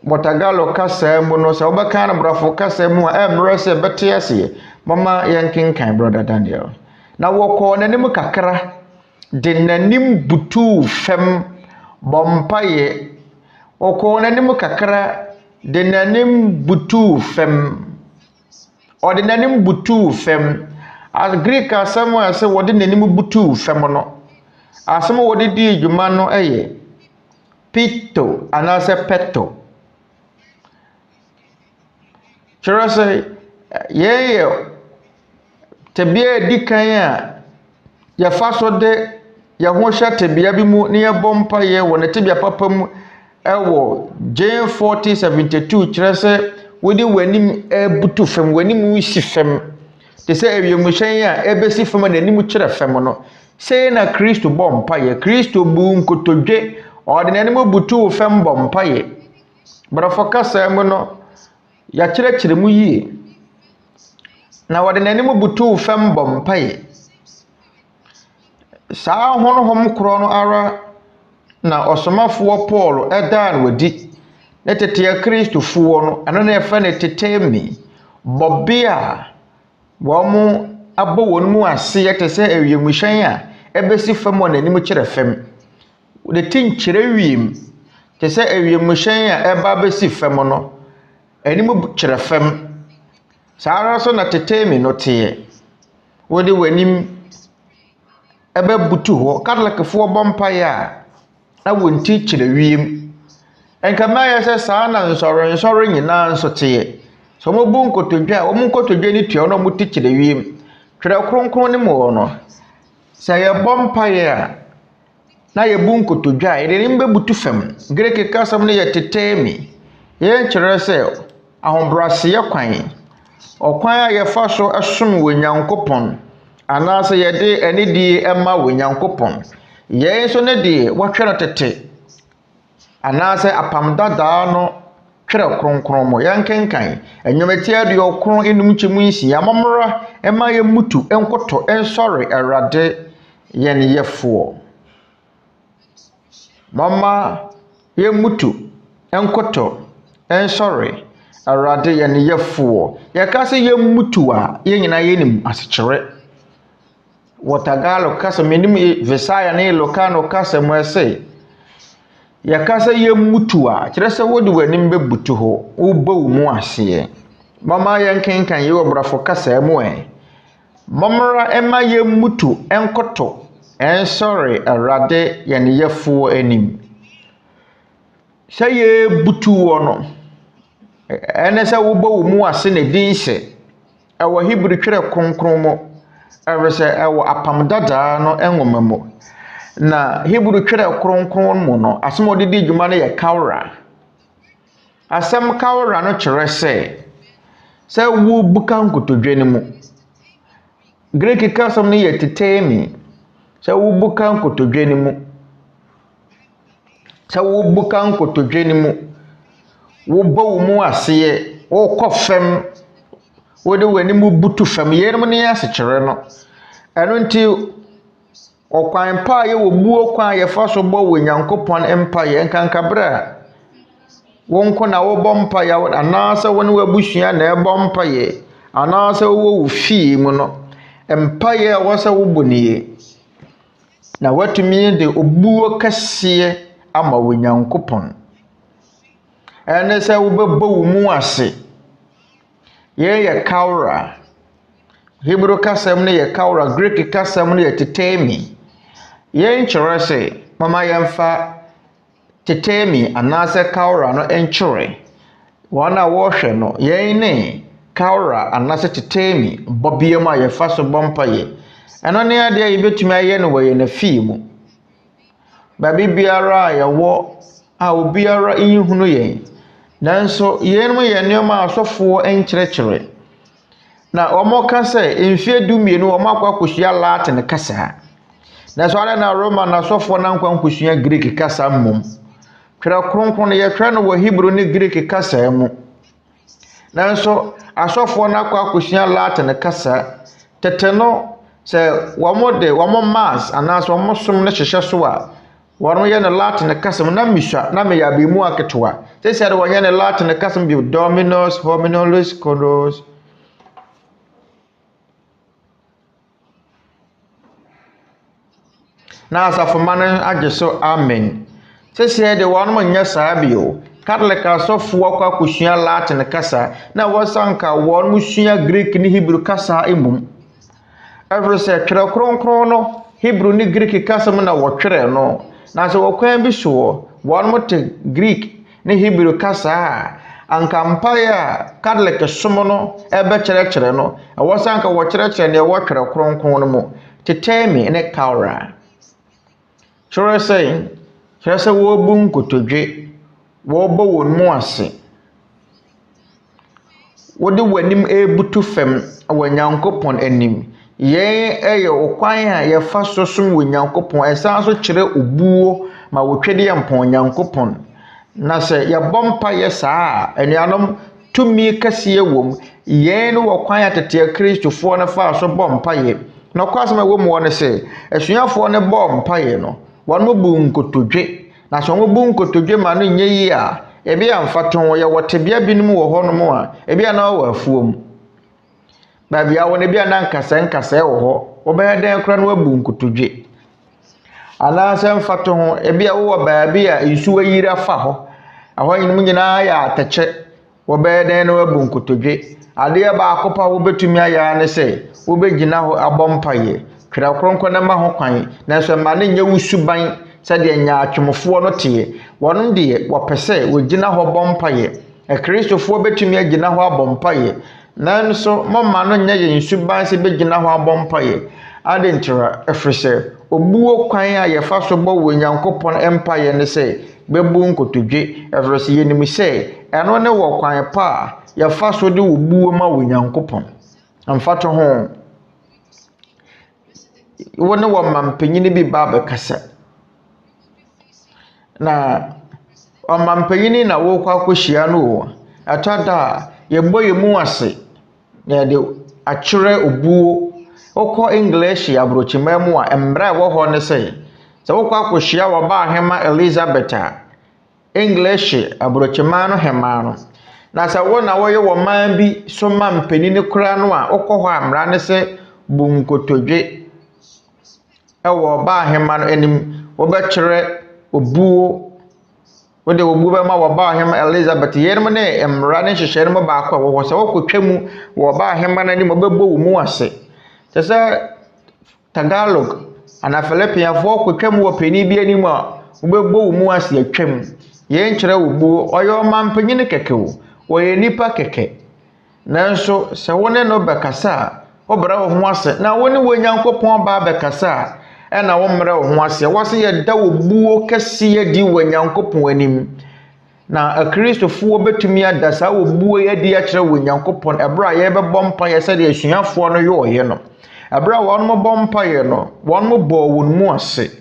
wɔ Tagalog kasa mu no sɛ wobɛka no brafo kasa mu a ɛmmerɛ sɛ bɛte aseɛ mama yɛnkenkan Brother Daniel na wɔkɔ n'anim kakra de n'anim butu fam bɔ mpaye wɔkɔ n'anim kakra de n'anim butu fam ɔde n'anim butu fam as Greek asɛm a sɛ wɔde n'anim butu fam no asɛm a wɔde di dwuma no ɛyɛ pito anaasɛ peto kyerɛ sɛ yɛyɛ tebea di kan a yɛfa so de yɛho hyɛ tebea bi mu ne yɛbɔ mpaye wɔ ne tebea papa mu ɛwɔ James 40:72 kyerɛ sɛ wodi w'anim butu fam w'anim wisi fam te sɛ awiemhyɛn a ɛbɛsi fam na anim kyerɛ fam no sei na Kristo bɔ mpaye Kristo bu nkotodwe ɔde n'anim butu fam bɔ mpaye brafo kasa mu no yɛkyerɛkyerɛ mu yie na wɔde n'anim butu fam bɔ mpaye saa honhom korɔ no ara na ɔsomafoɔ Paul ɛdaa no wadi ne tete kristofoɔ no ɛno na yɛfrɛ ne tetemi bɔbe a wɔn abɔ wɔn mu ase yɛte sɛ awiemhyɛn a ɛbɛsi fam wɔ n'anim kyerɛ fam de tinkyerɛ wiem te sɛ awiemhyɛn a ɛba bɛsi fam no anim kyerɛ fam saa ara so na tetemi no teɛ wɔde w'anim ɛbɛbutu hɔ Katolikfoɔ bɔ mpaye a na wonti kyerɛ wiem enkama yɛ sɛ saa na nsɔre nyinaa nso teɛ so mo bu nkotodwe a mo nkotodwe ni tua no mo ti kyerɛ wiem twerɛ kronkron ne mo no sɛ yɛ bɔ mpaye a na yɛbu nkotodwa yɛde ne mbɛbutu fam Greek kasam no yɛ tetemi yɛn kyerɛ sɛ ahobrɛaseɛ kwan ɔkwan a yɛfa so ɛsom wɔ Nyankopɔn anaasɛ yɛde anidie ɛma wɔ Nyankopɔn yɛn so ne de wɔhwɛ no tete anaasɛ apam dadaa no twerɛ Kronkron mo yɛn kenkan enwomati aduɔkron enum nkyɛmu nsia mamra ɛma yɛmutu enkoto ensɔre Awurade yɛn yɛfoɔ mama yɛmutu enkoto ensɔre Awurade yɛn yɛfoɔ yɛka sɛ yɛmutu a yɛnyina yɛnim asekyerɛ Watagalo kasa menim Visaya ne ILOCANO kasa mu ɛsɛ yɛka sɛ yɛmutu a kyerɛ sɛ wode w'anim bɛbutu hɔ wobɔ wo mu aseɛ mama yɛnkenkan yɛwɔ brafo kasa mu mamra ɛma yɛmutu enkoto ensɔre Awurade yɛn yɛfoɔ anim sɛ yɛbutu wɔ no ɛne sɛ wobɔ wo mu ase ne din hyɛ ɛwɔ Hebrew twerɛ Kronkron mu ɛwɛsɛ ɛwɔ apam dadaa no enwoma mu na Hebrew twerɛ Kronkron mu no asɛm ɔde di dwuma no yɛ kawra asɛm kawra no kyerɛ sɛ wo buka nkotodwe no mu Greek kasam no yɛ tetemi sɛ wo buka nkotodwe no mu sɛ wo buka nkotodwe no mu wo bɔ wo mu aseɛ wo kɔ fam wo de w'anim butu fam yɛnom ne asekyerɛ no ɛno nti ɔkwan pa yɛ wɔ buo kwan yɛfa so bɔ wɔ Nyankopɔn empa yɛ nkankabra wonko na wo bɔ mpa ya anaasɛ wo ne wabusua na ɛbɔ mpa yɛ anaasɛ wo fie mu no empa yɛ a wɔsɛ wo bɔ nie na watumi de obuo kɛseɛ ama wɔ Nyankopɔn ɛne sɛ wo bɛbɔ wo mu ase yɛ kawra Hebrew kasam no yɛ kawra Greek kasam no yɛ tetemi yɛn kyerɛ sɛ mama yɛmfa tetemi anaasɛ kawra no enkyerɛ wɔn a wɔhwɛ no yɛn ne kawra anaasɛ tetemi bɔbea mu a yɛfa so bɔmpa yɛ ɛno ne adeɛ yɛbɛtumi ayɛ no wɔ yɛn afie mu baabi biara a yɛwɔ a obiara nhunu yɛn nanso yɛn mu yɛ nneɛma asɔfoɔ enkyerɛkyerɛ na wɔn ka sɛ mfie dumienu wɔn akɔ akɔsua Latin kasa na so ale na Roman asɔfoɔ na nkwa akɔsua Greek kasa mmom twerɛ Kronkron no yɛtwerɛ no wɔ Hebrew ne Greek kasa mu nanso asɔfoɔ na akɔ akɔsua Latin kasa tete no sɛ wɔn mass anaasɛ wɔn som no hyehyɛ so a wɔn yɛ no Latin kasa mu na misua na me ya be mu aketewa sɛ de wɔn yɛ no Latin kasa mu bi dominus hominolus codos na Asafo man agye so amen sɛ de wɔn mo nyɛ saa bio Catholic asɔfoɔ kɔ akɔsua Latin kasa na wɔsanka wɔn mo sua Greek ne Hebrew kasa emum ɛfiri sɛ twerɛ Kronkron no Hebrew ne Greek kasa mu na wɔtwerɛ no na sɛ wɔkwan bi so wɔn mo te Greek ne Hebrew kasa anka mpae a Catholic som no ɛbɛkyerɛkyerɛ no wɔsanka wɔkyerɛkyerɛ ne wɔtwerɛ Kronkron no mu tetemi ne kawra kyerɛ sɛ wɔbu nkotodwe wɔbɔ wɔn mu ase wode w'anim ebutu fam wɔ Nyankopɔn anim yɛn ɛyɛ okwan a yɛfa so som wɔ Nyankopɔn ɛsan so kyerɛ obuo ma wotwede yɛ mpɔn Nyankopɔn na sɛ yɛbɔ mpa yɛ saa anuanom tumi kɛseɛ wom yɛn no wɔ kwan a tete Kristofoɔ no fa so bɔ mpa yɛ na kwasɛm a wɔ mu wɔ ne sɛ asuafoɔ no bɔ mpa yɛ no wɔn mo bu nkotodwe na so wɔn bu nkotodwe ma no nyɛ yi a ebi amfato yɛ wɔ tebea binom wɔ hɔ no mu a ebi ana wɔ afuom baabi a wɔn ebi ana nkasa wɔ hɔ wɔbɛyɛ dan kora no wabu nkotodwe anaasɛ mfato ho ebi a wɔ baabi a nsuo ayira fa hɔ ahɔ nyinaa yɛ atɛkyɛ wɔbɛyɛ dan no wabu nkotodwe adeɛ baako pa wɔbɛtumi ayɛ ne sɛ wɔbɛgyina hɔ abɔ mpaeɛ twerɛ Kronkron na ma ho kwan na so ma ne nyɛ wusuban sɛdeɛ nyaatwomfoɔ no teɛ wɔn deɛ wɔpɛ sɛ wɔgyina hɔ bɔ mpaeɛ Kristofoɔ bɛtumi agyina hɔ abɔ mpaeɛ nanso mama no nyɛ yɛ nsuban sɛ bɛgyina hɔ abɔ mpaeɛ adentra efrese obuo kwan a yefa so bo wo Nyankopon empire ne se bebu nkotodwe efrese yenim se eno ne wo kwan pa yefa so de obuo ma wo Nyankopon amfato ho wone wo mampanyini bi ba bekasa na mampanyini na wo kwa kohyia no atada yebo yemu ase na de akyerɛ obuo okɔ English abrochimam a embra wo ho ne se wokɔ akohyia wo ba ahema Elizabeth English abrochima no hema no na sa wo na wo ye wo man bi so mampanyini kura no a okɔ hɔ amra ne se bunkotodwe ewo ba ahema no anim wo bɛkyerɛ obuo wo de obuo bɛ ma wo ba ahema Elizabeth yerim ne emra ne hyehyɛ no ba akɔ wo se wo kotwa mu wo ba ahema no anim obɛbɔ wo mu ase tese Tagalog ana Philippine fo kotwa mu wo pani bi anim a obɛbɔ wo mu ase atwam ye nkyerɛ obuo ɔyɛ mampanyini keke wo ye nipa keke nanso se wo ne no bɛkasa obra wo ho ase na wo ne wo Nyankopɔn ba bɛkasa ena wo mra wo ho ase wo se ye da obuo kese ye di wo Nyankopɔn anim na akristofo betumi adasa obuo ye di a kyerɛ wo Nyankopɔn ebra ye bɛbɔ mpa ye sɛdeɛ asuafoɔ no yɛ no ebra wɔn mo bɔ mpa ye no wɔn mo bɔ wɔn mu ase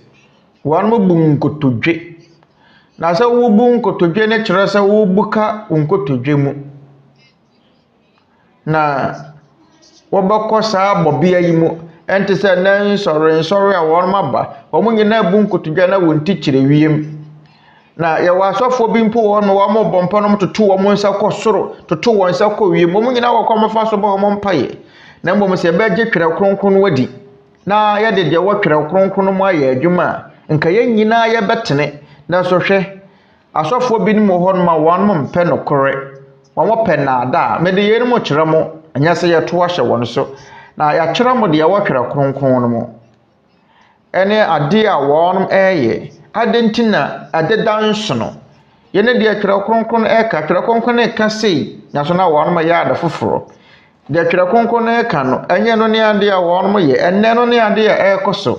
wɔn mo bu nkotodwe na sɛ wo bu nkotodwe ne kyerɛ sɛ wo buka nkotodwe mu na wo bɛkɔ saa bɔbea yi mu ente sɛ nan nsɔre a wɔn maba wɔn nyina bu nkotodwe na wɔn ti kyerɛ wiem na yɛ wɔ asɔfo bi mpo wɔn mo bɔ mpa no toto wɔn nsa kɔ soro toto wɔn nsa kɔ wiem wɔn nyina wɔ kɔ mfa so bɔ wɔn mpaye na mbom sɛ bɛgye twerɛ kronkron wadi na yɛde deɛ wɔ twerɛ kronkron mu ayɛ adwuma nka yɛn nyinaa yɛbɛtene na so hwɛ asɔfo bi no mo hɔ no ma wɔn mo mpɛ no kore wɔn mo pɛ na ada me de yɛn mo kyerɛ mo anya sɛ yɛto ahyɛ wɔn so na ya kyerɛ mo deɛ wɔ twerɛ kronkron no mo ene ade a wɔn ɛyɛ adentina adeda nsono yɛne deɛ twerɛ kronkron ɛka twerɛ kronkron ɛka sei na so na wɔn mo yɛ ada foforo deɛ twerɛ kronkron ɛka no ɛnyɛ no ne ade a wɔn mo yɛ ɛnɛ no ne ade a ɛkɔ so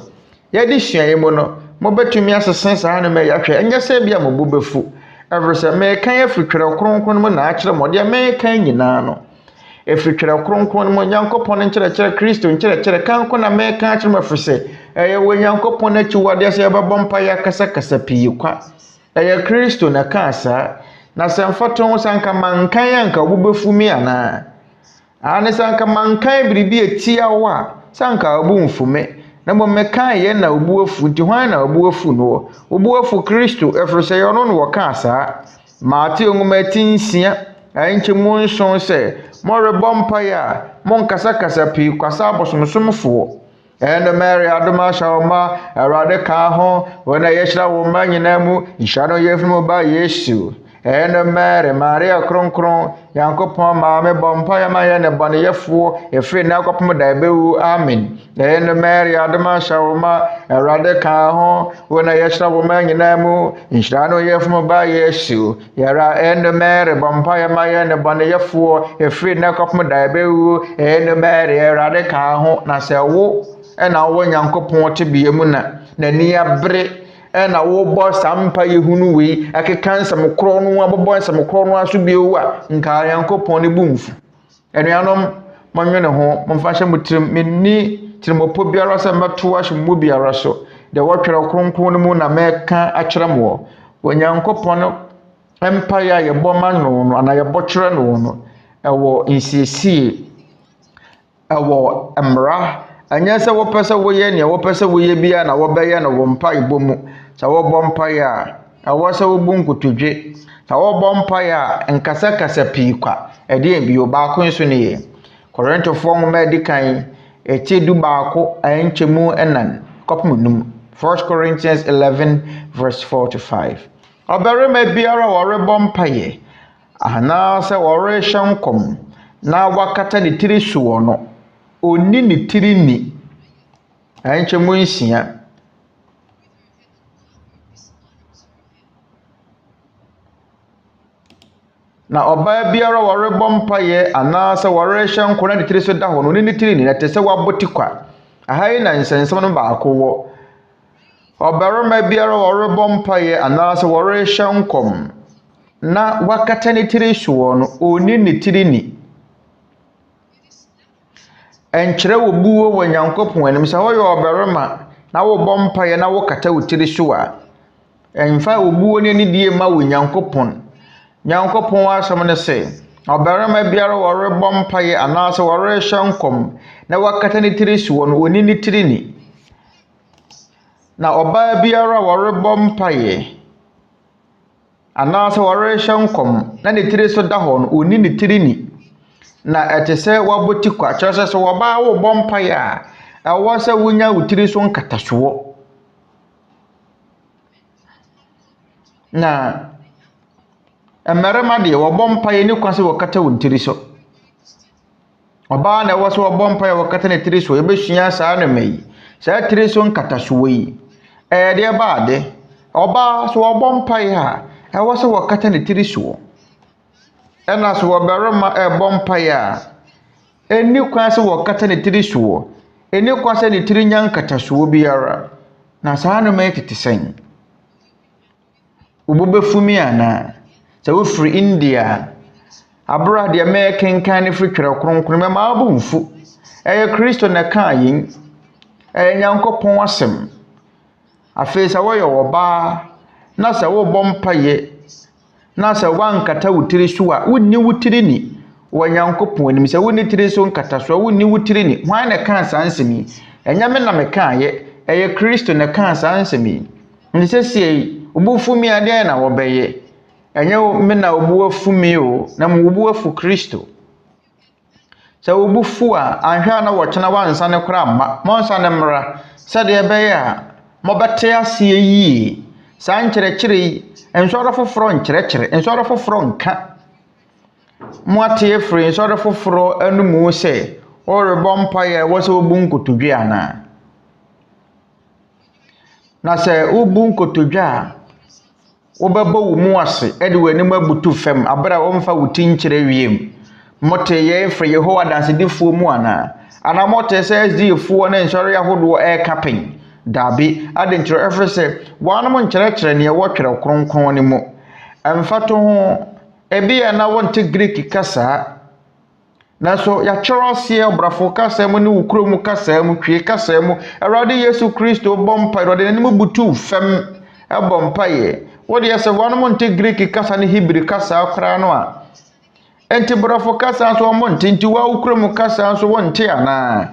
yɛde suae mu no mo betumi asesen saa ne me yɛhwɛ ɛnyɛ sɛ bia mo bobefu ɛfrɛ me kan afiri twerɛ kronkron mu na akyerɛ mo deɛ me kan nyinaa no efiri twerɛ kronkron mu Nyankopɔn nkyerɛkyerɛ Kristo nkyerɛkyerɛ kan ko na me kan akyerɛ mo afiri sɛ ɛyɛ wo Nyankopɔn akyi wade sɛ yɛbɛbɔ mpa yɛ kasa pii kwa ɛyɛ Kristo na ka saa na sɛ mfato ho sanka mankan anka wo befu mi ana ane sanka mankan biribi etia wo a sanka wo mfume na mo mekan ye na obu afu nti hwan na obu afu no obu afu Kristo efro sɛ yɛ no no wɔka saa Mate nwoma tinsia anche mu nson sɛ mo rebɔ mpa ya mo nkasa pii kwasa abosomsomfo ene Mary adoma shawma Awurade ka ho wona yɛhyira wo ma nyina mu nhyira no yɛfunu ba Yesu ene Mary Maria Kronkron Nyankopɔn ma me bɔ mpa ya ma yɛ ne bɔne yɛfo efiri na akɔpem da bewu amen ene Mary adoma shawma Awurade ka ho wona yɛhyira wo ma nyina mu nhyira no yɛfunu ba Yesu yɛra ene Mary bɔ mpa ya ma yɛ ne bɔne yɛfo efiri na akɔpem da bewu ene Mary Awurade ka ho na sɛ wo ena wo Nyankopɔn te bie mu na ni abre ena wo bɔ sampa yehunu wei akeka nsɛm koro no abobɔ nsɛm koro no aso biewu a nka Nyankopɔn ne bumfu enuanom monwene ho momfa hyɛ mutirim menni tirimopo biara sɛ mɛto ahye mu biara so de wɔtwerɛ kronkron mu na mɛka akyerɛ mo wo Nyankopɔn empa ya yɛbɔ ma no ana yɛbɔ kyerɛ no no ɛwɔ nsiesie ɛwɔ mmara anya sɛ wopɛsɛ woyɛ ne wopɛsɛ woyɛ bia na wobɛyɛ no wo mpa ibɔ mu sɛ wobɔ mpa ya ɛwɔ sɛ wobu nkotodwe sɛ wobɔ mpa ya nkasa pii kwa ɛde bi obaako nso ne yɛ Korintofoɔ nwoma edi kan du baako ankyɛmu ɛnan kɔpem num 1 Corinthians 11 verse 4 to 5 ɔbarima biara wɔrebɔ mpa yɛ ana sɛ wɔrehyɛ nkɔm na wakata ne tiri so wɔ no oni ni tiri ni ankyɛmu nsia na ɔbaa biara wɔrebɔ mpaeɛ anaasɛ wɔrehyɛ nkɔm na ne tiri so da hɔ no oni ni tiri ni na te sɛ wabɔti kwa ahai na nsensem no baako wo obarima biara wɔrebɔ mpaeɛ anaasɛ wɔrehyɛ nkɔm na wakata ne tiri so no oni ne tiri ni enkyerɛ wo buwo wɔ Nyankopɔn anim sɛ wɔyɛ obarima na wo bɔ mpaeɛ na wo kata wo tiri so a emfa wo buwo ne ni die ma wo Nyankopɔn asɛm ne sɛ obarima biara wɔrebɔ mpaeɛ anaasɛ wɔrehyɛ nkɔm na wakata ne tiri so no oni ne tiri ni na ɔbaa biara wɔrebɔ mpaeɛ anaasɛ wɔrehyɛ nkɔm na ne tiri so da hɔ no oni ne tiri ni na ɛte sɛ wabɔti kwa kyerɛ sɛ wɔbaa wo bɔ mpaeɛ a ɛwɔ sɛ wonya wo tiri so nkatasoɔ na mmarima deɛ wɔbɔ mpaeɛ ne kwa sɛ wɔkata wo tiri so ɔbaa na ɛwɔ sɛ wɔbɔ mpaeɛ wɔkata ne tiri so yɛbɛsua saa no ma yi saa tiri so nkatasoɔ yi deɛ baade ɔbaa so wɔbɔ mpaeɛ a ɛwɔ sɛ wɔkata ne tiri so ɛna so wɔbarima ɛbɔ mpaeɛ a ɛni kwan sɛ wɔkata ne tiri so ɛni kwan sɛ ne tiri nya nkatasoɔ biara na saa no ma tete sɛn wobɛfumi ana sɛ wofiri India abra deɛ mɛ kenkan ne firi twerɛ kronkron mɛ ma abu mfu ɛyɛ Kristo na ka yin ɛyɛ Nyankopɔn asɛm afei sɛ wɔyɛ ɔbaa na sɛ wobɔ mpaeɛ na sɛ wankata wo tiri so a wonni wo tiri ni wɔ Nyankopɔn anim sɛ wonni tiri so nkata so wonni wo tiri ni hwan na ka saa nsɛm yi ɛnya me na me kaayɛ ɛyɛ Kristo na ka saa nsɛm yi nti sɛ sie obufumi ade na wɔbɛyɛ ɛnyɛ me na obuafumi o na mo obuafu Kristo sɛ obufu a anhwɛ na wɔkyena wansa ne kora amma monsa ne mmra sɛdeɛ ɛbɛyɛ a mobɛte ase yi saa nkyerɛkyerɛ yi nsɔre foforɔ nkyerɛkyerɛ nsɔre foforɔ nka mo ate efiri nsɔre foforɔ anumu sɛ ɔrebɔ mpaeɛ wɔ sɛ obu nkotodwe ana na sɛ obu nkotodwe a wobɛbɔ wo mu ase ɛde w'anim abutu fam abra wɔmfa wo tinkyerɛ wiem mote yɛ efiri Yehowa dansedifoɔ mu ana mote sɛ SDfoɔ ne nsɔre ahodoɔ ɛkapen dabi adenkyerɛ ɛfiri sɛ wɔanom nkyerɛkyerɛ ne ɛwɔ twerɛ kronkron ne mu ɛmfato ho ebi yɛ na wɔnte Greek kasa na so yɛkyerɛ ɔseɛ ɔbrafo kasa mu ne wo kurom kasa mu twie kasa mu Awurade Yesu Kristo bɔ mpaeɛ ɔde n'anim butu fam ɛbɔ mpaeɛ wode yɛ sɛ wɔanom nte Greek kasa ne Hebrew kasa koraa no a enti brafo kasa nso wɔn nte nti wa wo kurom kasa nso wɔnte ana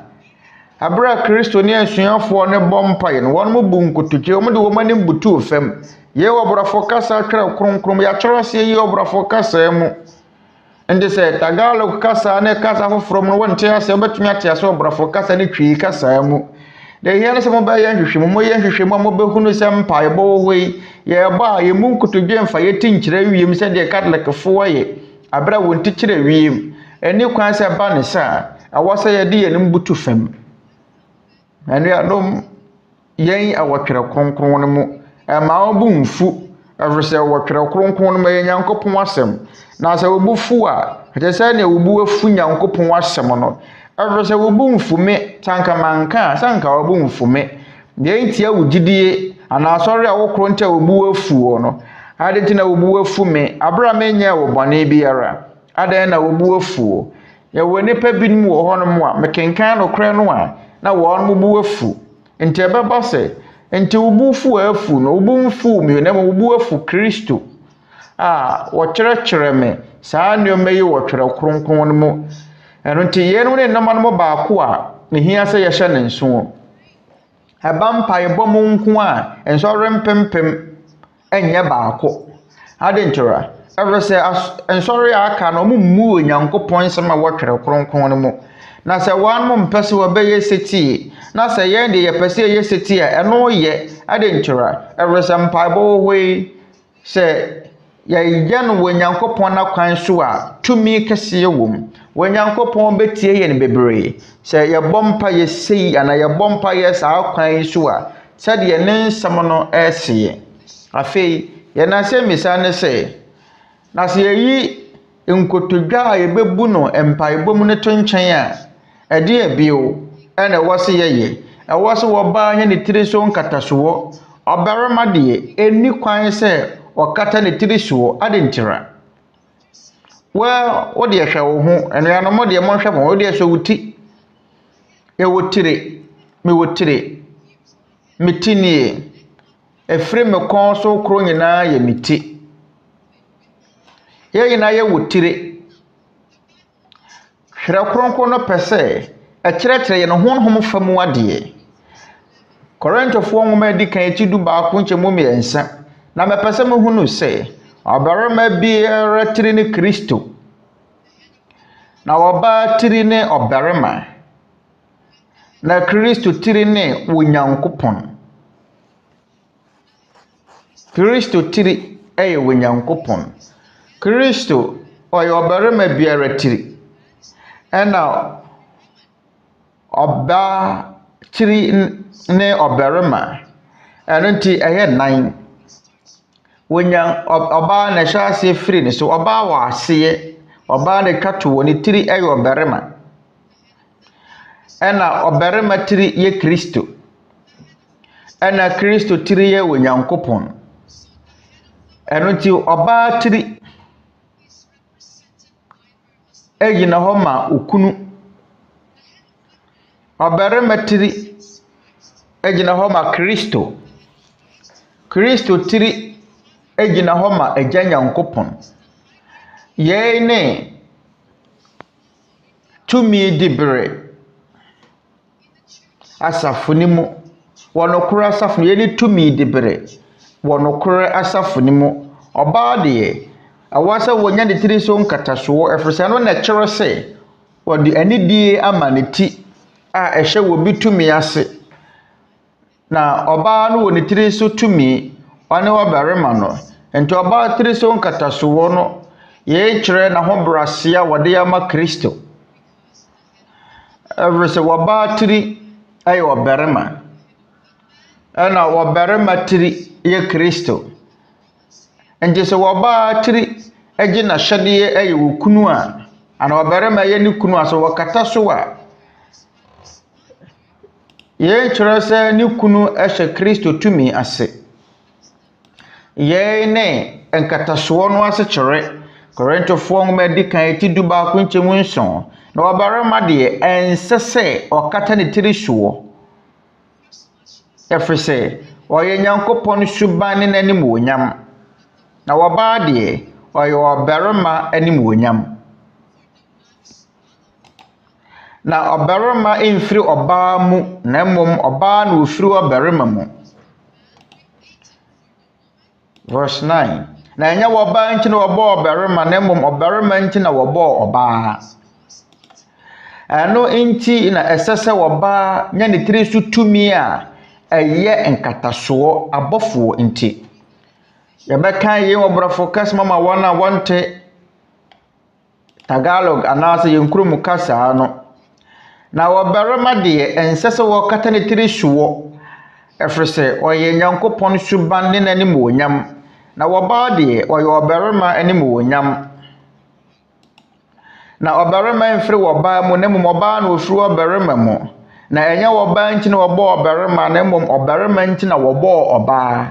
abra Kristo ne asuafoɔ ne bɔ mpaeɛ no wɔn mo bu nkotokye wɔn de wɔn anim butu fam yɛ wɔ brafo kasa twerɛ kronkron yɛkyerɛ ɔseɛ yi wɔ brafo kasa mu ndi sɛ Tagalog kasa ne kasa foforɔ mu wɔnte ase wɔbɛtumi ate ase wɔ brafo kasa ne twi kasa mu de yɛ ne sɛ mo bɛyɛ nhwehwɛ mo yɛ nhwehwɛ mo mo bɛhunu sɛ mpaeɛ bɔ wɔ yi yɛ ba yɛ mu nkotodwe mfa yɛ ti nkyerɛ wiem sɛ deɛ Catholic-foɔ yɛ abra wɔn ti kyerɛ wiem ɛni kwan sɛ ba ne sa awɔ sɛ yɛ de yɛ ne butu fam ɛno adom yɛn awɔtwerɛ kronkron no mu ɛma obu mfu ɛfisɛ wɔtwerɛ kronkron no mu yɛ Nyankopɔn asɛm na sɛ obu fu a ɛte sɛ ne obu afu Nyankopɔn asɛm no ɛfisɛ obu mfu me sanka manka sanka obu mfu me yɛn tia wo gidie ana sɔre a wokro nta obu afu no ade nti na obu afu me abra me nyɛ wo bɔne biara ade na obu afu yɛ wɔ nipa binom wɔ hɔ no mu a mekenkan no kra no a na wɔn mo bu afu nti ɛbɛba sɛ nti obu fu afu no obu mfu me na obu afu Kristo wɔkyerɛkyerɛ me saa nneɛma yi wɔtwerɛ kronkron no mu ɛno nti yɛn ne nnama no baako a ne hia sɛ yɛhyɛ ne nso ɛba mpaebɔ mu nko a nsɔre mpempem ɛnyɛ baako adenkyerɛ ɛfiri sɛ nsɔre a aka no ɔmo mmu Nyankopɔn nsɛm a wɔtwerɛ kronkron no mu na sɛ wɔn mo mpɛ sɛ wɔbɛyɛ setie na sɛ yɛn de yɛpɛ sɛ yɛyɛ setie a ɛno yɛ adenkyerɛ ɛfiri sɛ mpaebɔ wɔ yi sɛ yɛyɛ no wɔ Nyankopɔn n'akwan so a tumi kɛseɛ wɔ mu wɔ Nyankopɔn bɛtie yɛ no bebree sɛ yɛbɔ mpa yɛ sei ana yɛbɔ mpa yɛ saa kwan yi so a sɛdeɛ ne nsɛm no ɛseɛ afei yɛn asɛ misa ne sɛ na sɛ yɛyi nkotodwa a yɛbɛbu no mpaebɔ mu ne to nkyɛn a ɛde abio ɛna ɛwɔ sɛ yɛyɛ ɛwɔ sɛ wɔbaa nyɛ ne tiri so nkatasoɔ ɔbarima deɛ ɛni kwan sɛ ɔkata ne tiri soɔ adentira wo de hwɛ wo ho ɛnuanom mo de mo hwɛ mo de hwɛ wo ti ɛwɔ tire me wo tire me tinie ɛfiri me kɔn so koro nyinaa yɛ me ti yɛ nyinaa yɛ wo tire hwɛ kronkron no pɛ sɛ ɛkyerɛkyerɛ yɛ no honhom fa mu adeɛ Korintofoɔ nwoma di kan ti du baako nkyɛmu mmiɛnsa na mepɛ sɛ mohunu sɛ ɔbarima biara tiri ne Kristo na ɔbaa tiri ne ɔbarima na Kristo tiri ne Onyankopɔn Kristo tiri ɛyɛ Onyankopɔn Kristo ɔyɛ ɔbarima biara tiri ɛna ɔbaa tiri ne ɔbarima ɛno nti ɛyɛ nan ɔbaa na ɛhyɛ aseɛ firi ne so ɔbaa wɔ aseɛ ɔbaa na ɛtwa to wɔ ne tiri ɛyɛ ɔbarima ɛna ɔbarima tiri yɛ Kristo ɛna Kristo tiri yɛ Onyankopɔn ɛno nti ɔbaa tiri ɛgyina hɔ ma okunu ɔbarima tiri ɛgyina hɔ ma Kristo Kristo tiri ɛgyina hɔ ma Agya Nyankopɔn yɛn ne tumi dibere Asafo ni mu wɔnokoro asafo yɛn ne tumi dibere wɔnokoro asafo ni mu ɔbaa deɛ ɛwɔ sɛ wɔnya ne tiri so nkatasoɔ ɛfiri no na kyerɛ sɛ wɔde anidie ama ne ti a ɛhyɛ wɔ bi tumi ase na ɔbaa no wɔ ne tiri so tumi ɔne ɔbarima no nti ɔbaa tiri so nkatasoɔ no yɛn kyerɛ na ho brasia wɔde ama Kristo ɛfiri sɛ wɔbaa tiri ɛyɛ ɔbarima ɛna ɔbarima tiri yɛ Kristo nti sɛ wɔbaa tiri ɛgye na hyɛdeɛ ɛyɛ wɔ kunu a ana ɔbarima yɛ ne kunu a sɛ wɔkata so a yɛn kyerɛ sɛ ne kunu ɛhyɛ Kristo tumi ase yɛn ne nkatasoɔ no ase kyerɛ Korintofoɔ nwoma di kan ti du baako nkyɛmu nson na ɔbarima deɛ ɛnsɛ sɛ ɔkata ne tiri soɔ ɛfiri sɛ ɔyɛ Nyankopɔn suban ne n'anim wonyam na wɔbaa deɛ ɔyɛ ɔbarima anim wonyam na ɔbarima mfiri ɔbaa mu na mmom ɔbaa na ofiri ɔbarima mu verse 9 na ɛnyɛ wɔbaa nti na wɔbɔ ɔbarima na mmom ɔbarima nti na wɔbɔ ɔbaa ɛno nti na ɛsɛ sɛ wɔbaa nya ne tiri so tumi a ɛyɛ nkatasoɔ abɔfoɔ nti yɛbɛka yɛn wɔbrɔfo kasa mama wɔn a wɔnte Tagalog anaasɛ yɛn kurom kasa no na ɔbarima deɛ ɛnsɛ sɛ wɔkata ne tiri soɔ ɛfiri sɛ ɔyɛ Nyankopɔn suban ne n'anim wonyam na wɔbaa deɛ ɔyɛ ɔbarima anim wonyam na ɔbarima mfiri wɔbaa mu na mmom ɔbaa na ofiri ɔbarima mu na ɛnyɛ wɔbaa nti na wɔbɔ ɔbarima na mmom ɔbarima nti na wɔbɔ ɔbaa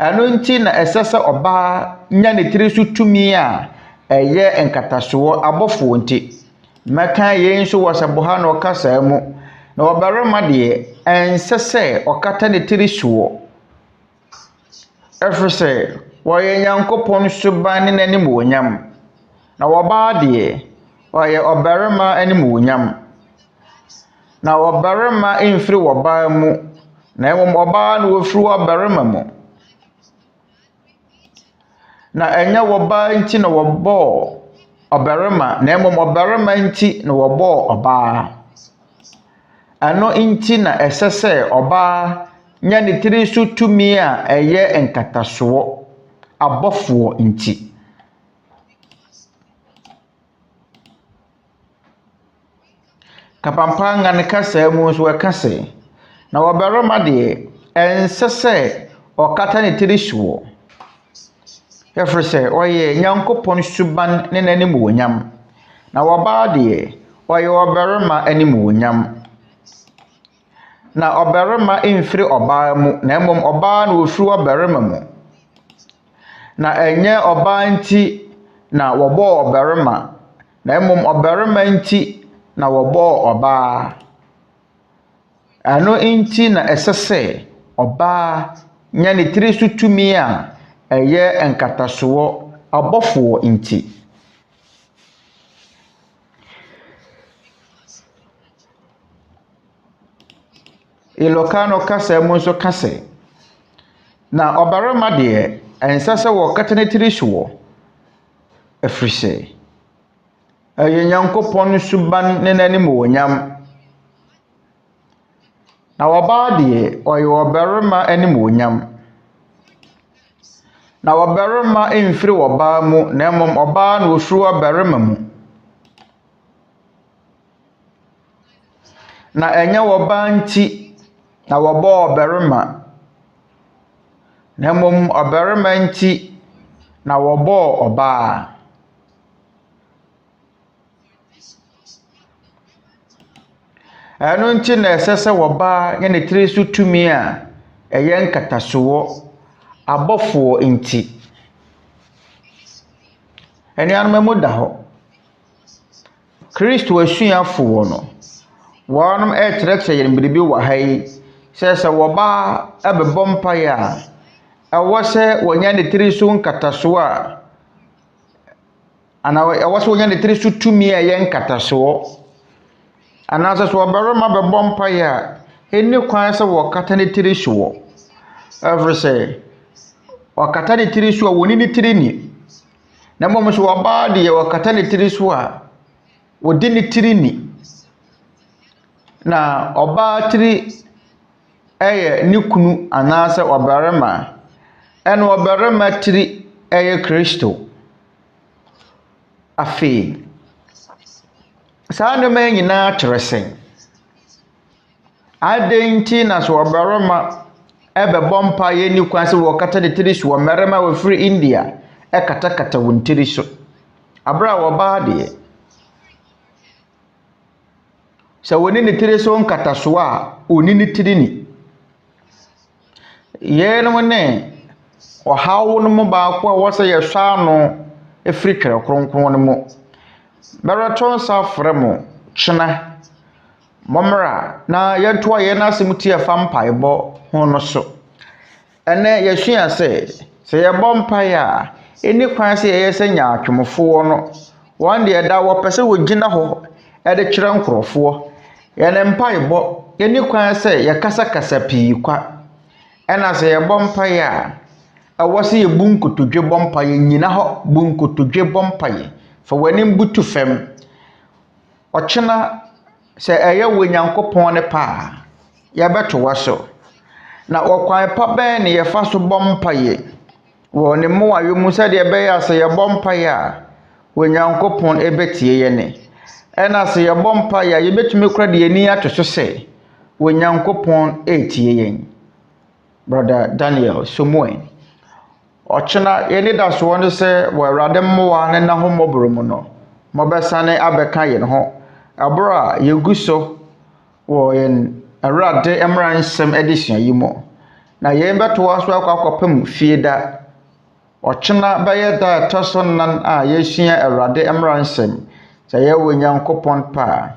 ɛno nti na ɛsɛ sɛ ɔbaa nya ne tiri so tumi a ɛyɛ nkatasoɔ abɔfoɔ nti mɛka yɛn nso wɔ sɛboha na ɔkasa mu na ɔbarima deɛ ɛnsɛ sɛ ɔkata ne tiri soɔ ɛfiri sɛ wɔyɛ Nyankopɔn suban ne n'anim wonyam na wɔbaa deɛ ɔyɛ ɔbarima anim wonyam na ɔbarima mfiri wɔbaa mu na mmom ɔbaa na ofiri ɔbarima mu na ɛnyɛ wɔbaa nti na wɔbɔ ɔbarima na mmom ɔbarima nti na wɔbɔ ɔbaa ɛno nti na ɛsɛ sɛ ɔbaa nya ne tiri so tumi a ɛyɛ nkatasoɔ abɔfoɔ nti kapampanga ne kasa mu nso ɛka sɛ na ɔbarima deɛ ɛnsɛ sɛ ɔkata ne tiri soɔ ɛfiri sɛ ɔyɛ Nyankopɔn suban ne n'anim wonyam na wɔbaa deɛ ɔyɛ ɔbarima anim wonyam na ɔbarima mfiri ɔbaa mu na mmom ɔbaa na ofiri ɔbarima mu na ɛnyɛ ɔbaa nti na wɔbɔɔ ɔbarima na mmom ɔbarima nti na wɔbɔɔ ɔbaa ɛno nti na ɛsɛ sɛ ɔbaa nya ne tiri so tumi a ɛyɛ nkatasoɔ abɔfoɔ nti ILOCANO kasa mu nso kase na ɔbarima deɛ ɛnsɛ sɛ wɔkata ne tiri soɔ ɛfiri sɛ ɛyɛ Nyankopɔn suban ne n'anim wonyam na ɔbaa deɛ ɔyɛ ɔbarima anim wonyam na ɔbarima mfiri ɔbaa mu na mmom ɔbaa na ofiri ɔbarima mu na ɛnyɛ ɔbaa nti na wɔbɔɔ ɔbarima na mmom ɔbarima nti na wɔbɔɔ ɔbaa ɛno nti na ɛsɛ sɛ ɔbaa nya ne tiri so tumi a ɛyɛ nkatasoɔ abɔfoɔ nti ɛnuanom mu da hɔ Kristo asuafoɔ no wɔnom ɛkyerɛkyerɛ yɛn biribi wɔ ha yi sɛ wɔbaa ɛbɛbɔ mpaeɛ a ɛwɔ sɛ wɔnya ne tiri so nkatasoɔ a ana ɛwɔ sɛ wɔnya ne tiri so tumi a ɛyɛ nkatasoɔ anaasɛ sɛ ɔbarima bɛbɔ mpaeɛ a ɛnni kwan sɛ wɔkata ne tiri soɔ ɛfiri sɛ ɔkata ne tiri so a wɔni ne tiri ni na mmom sɛ ɔbaa deɛ wɔkata ne tiri so a wɔdi ne tiri ni na ɔbaa tiri ɛyɛ ne kunu anaasɛ ɔbarima ɛna ɔbarima tiri ɛyɛ Kristo afei saa nneɛma nyinaa kyerɛ sɛ adɛn nti na sɛ ɔbarima ɛbɛbɔ mpaeɛ ni kwan sɛ wɔkata ne tiri so mmarima a wɔfiri India ɛkatakata wɔn tiri so abra ɔbaa deɛ sɛ wɔni ne tiri so nkatasoɔ a ɔni ne tiri ni yɛnom ne ɔhaw no mu baako a wɔsɛ yɛhwɛ ano ɛfiri twerɛ Kronkron no mu bɛrɛtɔ nsa frɛ mo kyena mɔmmra na yɛntoa yɛn asɛm tie fa mpaebɔ ho no so ɛnɛ yɛsua sɛ yɛbɔ mpaeɛ a ɛni kwan sɛ yɛyɛ sɛ nyaatwomfoɔ no wɔn deɛ da wɔpɛ sɛ wɔgyina hɔ ɛde kyerɛ nkurɔfoɔ yɛne mpaebɔ yɛni kwan sɛ yɛkasakasa pii kwa ɛna sɛ yɛbɔ mpaeɛ a ɛwɔ sɛ yɛbu nkotodwe bɔ mpaeɛ nyina hɔ bu nkotodwe bɔ mpaeɛ fa w'anim butu fam ɔkyena sɛ ɛyɛ wɔ Nyankopɔn ne paa yɛbɛtoa so na ɔkwan pa bɛn ne yɛfa so bɔ mpaeɛ wɔ ne mmoayɛ mu sɛdeɛ ɛbɛyɛ a sɛ yɛbɔ mpaeɛ a wɔ Nyankopɔn ɛbɛtie yɛne ɛna sɛ yɛbɔ mpaeɛ a yɛbɛtumi kora de yɛni ato so sɛ wɔ Nyankopɔn ɛtie yɛn Brother Daniel Somoen ɔkyena yɛne da soɔ no sɛ wɔ Awurade mmoa ne na ho mmɔborɔ mu no mɔbɛsane abɛka yɛn ho aboro a yɛgu so wɔ yɛn Awurade Mmara Nsɛm adesua yi mu na yɛn bɛtoa so akɔpem fie da ɔkyena bɛyɛ da ɛtɔ so nan a yɛsua Awurade Mmara Nsɛm sɛ yɛwɔ Nyankopɔn paa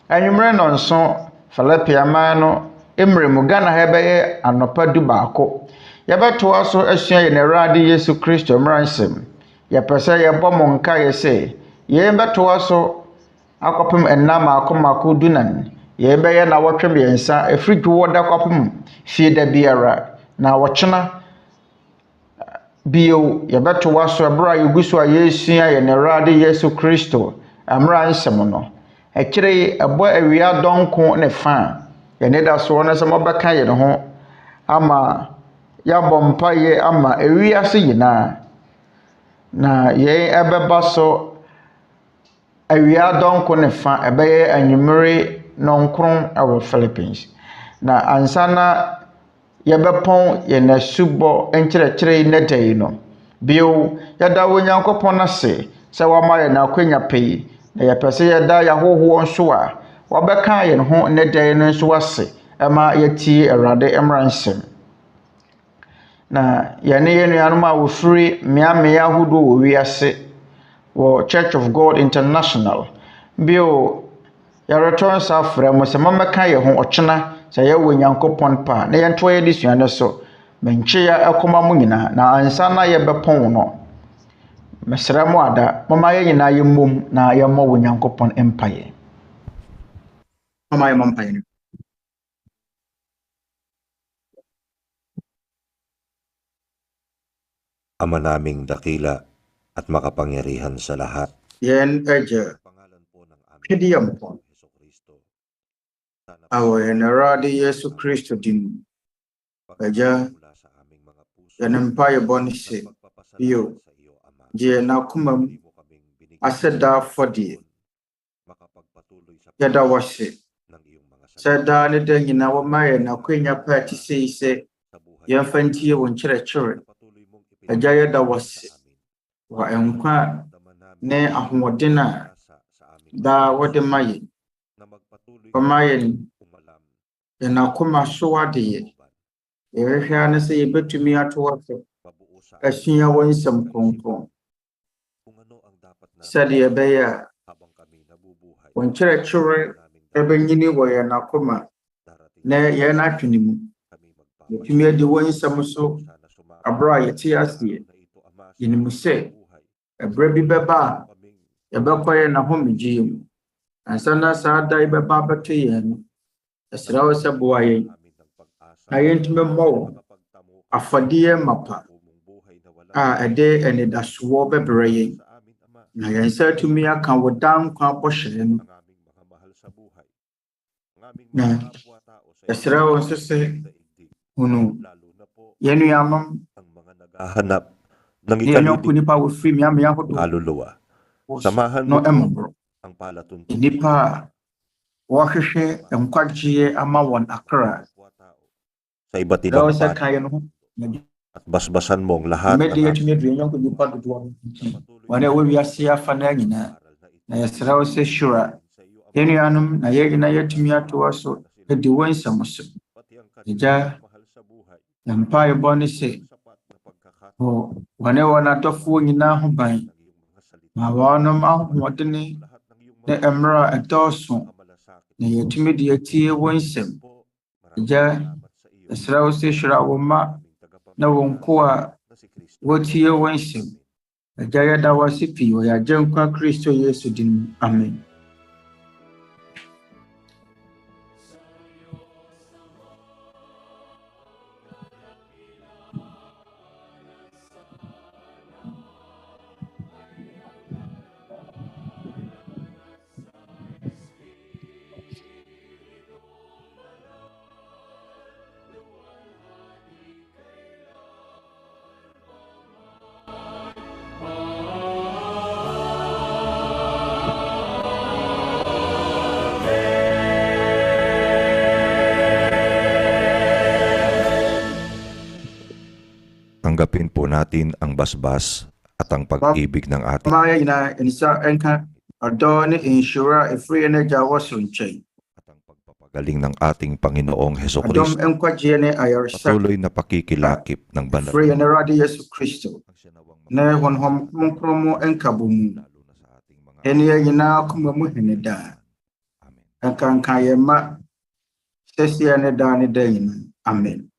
anwummerɛ no nso FILIPINO no emre mu Ghana ha bɛyɛ anɔpa du baako yɛbɛtoa so asua yɛn Awurade Yesu Kristo Mmara Nsɛm yɛpɛ sɛ yɛbɔ mo nka yɛ sɛ yɛn bɛtoa so akɔpem ɛnam akɔmako dunan yɛn bɛyɛ na wɔtwe mmiɛnsa ɛfiri dwuwɔ da kɔpem fie da biara na wɔkyena bio yɛbɛtoa so ɛboro a yɛgu so a yɛsua yɛn Awurade Yesu Kristo Mmara Nsɛm no ɛkyerɛ ɛbɔ awia dɔnko ne fa yɛne da soɔ no sɛ mɔbɛka yɛn ho ama yɛabɔ mpaeɛ ama ewiase nyinaa na yɛn ɛbɛba so awia dɔnko ne fa ɛbɛyɛ anwummere nɔnkron ɛwɔ Philippines na ansana yɛbɛpɔn yɛn asubɔ nkyerɛkyerɛ ne da yi no bio yɛda wɔ Nyankopɔn ase sɛ wama yɛn akwanya pɛyi na yɛpɛ sɛ yɛda yɛhohoɔ nso a wɔbɛka yɛn ho ne da yi no nso ase ɛma yɛtie Awurade Mmara Nsɛm. Na yɛne yɛnuanom a wɔfiri mmeammea ahodoɔ wɔ wiase wɔ Church of God International bio yɛretɔn sa frɛ mo sɛ mamɛka yɛ ho ɔkyena sɛ yɛwɔ Nyankopɔn pa na yɛntoa yɛ adesua no so menkyeya ɛkɔma mo nyinaa na ansa na yɛbɛpɔn no mesrɛ mo ada mama yɛ nyinaa yɛ mmom na yɛmmɔ wɔ Nyankopɔn mpaeɛ. Mama yɛ mpaeɛ no. Ama naming dakila at makapangyarihan sa lahat. Yan Agya, kidiyam po. Awurade Yesu Kristo din. Agya, yanempay bonise bio. Je na kumam aseda fodi. Yada wase. Sada ne da nyina wo maye na kwenya party se yɛmfantie wo nkyerɛkyerɛ. Agya yɛda wase. Wa enkwa ne ahoɔden a da wode maye. Pamaye na kuma so wade. Yɛhwehwɛ ne sɛ yɛbɛtumi ato waso. Asua wo nsɛm kronkron. Sɛdeɛ ɛbɛyɛ a wo nkyerɛkyerɛ ɛbɛnyini wɔ yɛn akoma na yɛn atwene mu. Yɛtumi adi wo nsɛm so abra a yɛte aseɛ. Yɛnim sɛ ɛberɛ bi bɛba a yɛbɛkɔ yɛn ahomegye mu. Ansa na saa da yɛbɛba abɛto yɛn no, ɛsrɛ wo sɛ boa yɛn na yɛntumi mmɔ wo afadeɛ mapa a ɛde anidasoɔ bɛbrɛ yɛn. Na yɛn nsa tumi aka wo da nkwa bɔhyɛ no. Na ɛsrɛ wo nso sɛ hunu yɛnuanom Hanap ng yɛnyɔnko nipa wɔ firi mmeammea ahodoɔ kaluluwa. Samahan no mo ɛmmɔborɔ. ang palatun Nipa a wɔhwehwɛ nkwagyeɛ ama wɔn akra. sa iba't Sɛ ibang sɛ panig kaya no ho at basbasan mong lahat mɛde ng yɛtumi aduane yɔnko nipa dodoɔ no nkyɛn. Wɔn a ɛwɔ wiase afa no nyinaa. Na yɛsrɛ wo sɛ hyira yɛnuanom na yɛn nyinaa yɛtumi atoa so adi wo nsɛm so. Agya, yɛn mpaebɔ ne sɛ wɔne wɔn adɔfoɔ nyinaa ho ban ma wɔnom ahoɔden ne mmerɛ a ɛdɔɔso na yɛtumi de atie wo nsɛm. Agya, yɛsrɛ wo sɛ hyira wo mma na wɔn ko a wɔtie wo nsɛm. Agya, yɛda wo ase pii wɔ yɛn Agyenkwa Kristo Yesu din mu. Amen. Tanggapin po natin ang basbas at ang pag-ibig ng ating Maya ina insa enka adɔ ne nhyira a ɛfiri yɛn Agya wɔ so nkyɛn. at ang pagpapagaling ng ating Panginoong Heso Adɔm Kristo. nkwagyeɛ ne ayaresa Patuloy na pakikilakip ng banal ɛfiri yɛn Awurade Yesu Kristo. Na honhom kronkron mu nkabɔ mu. Ɛne yɛn nyinaa koma mu hene daa. Ɛnkanka yɛn mma sɛsie ne daa ne daa nyinaa. Amen.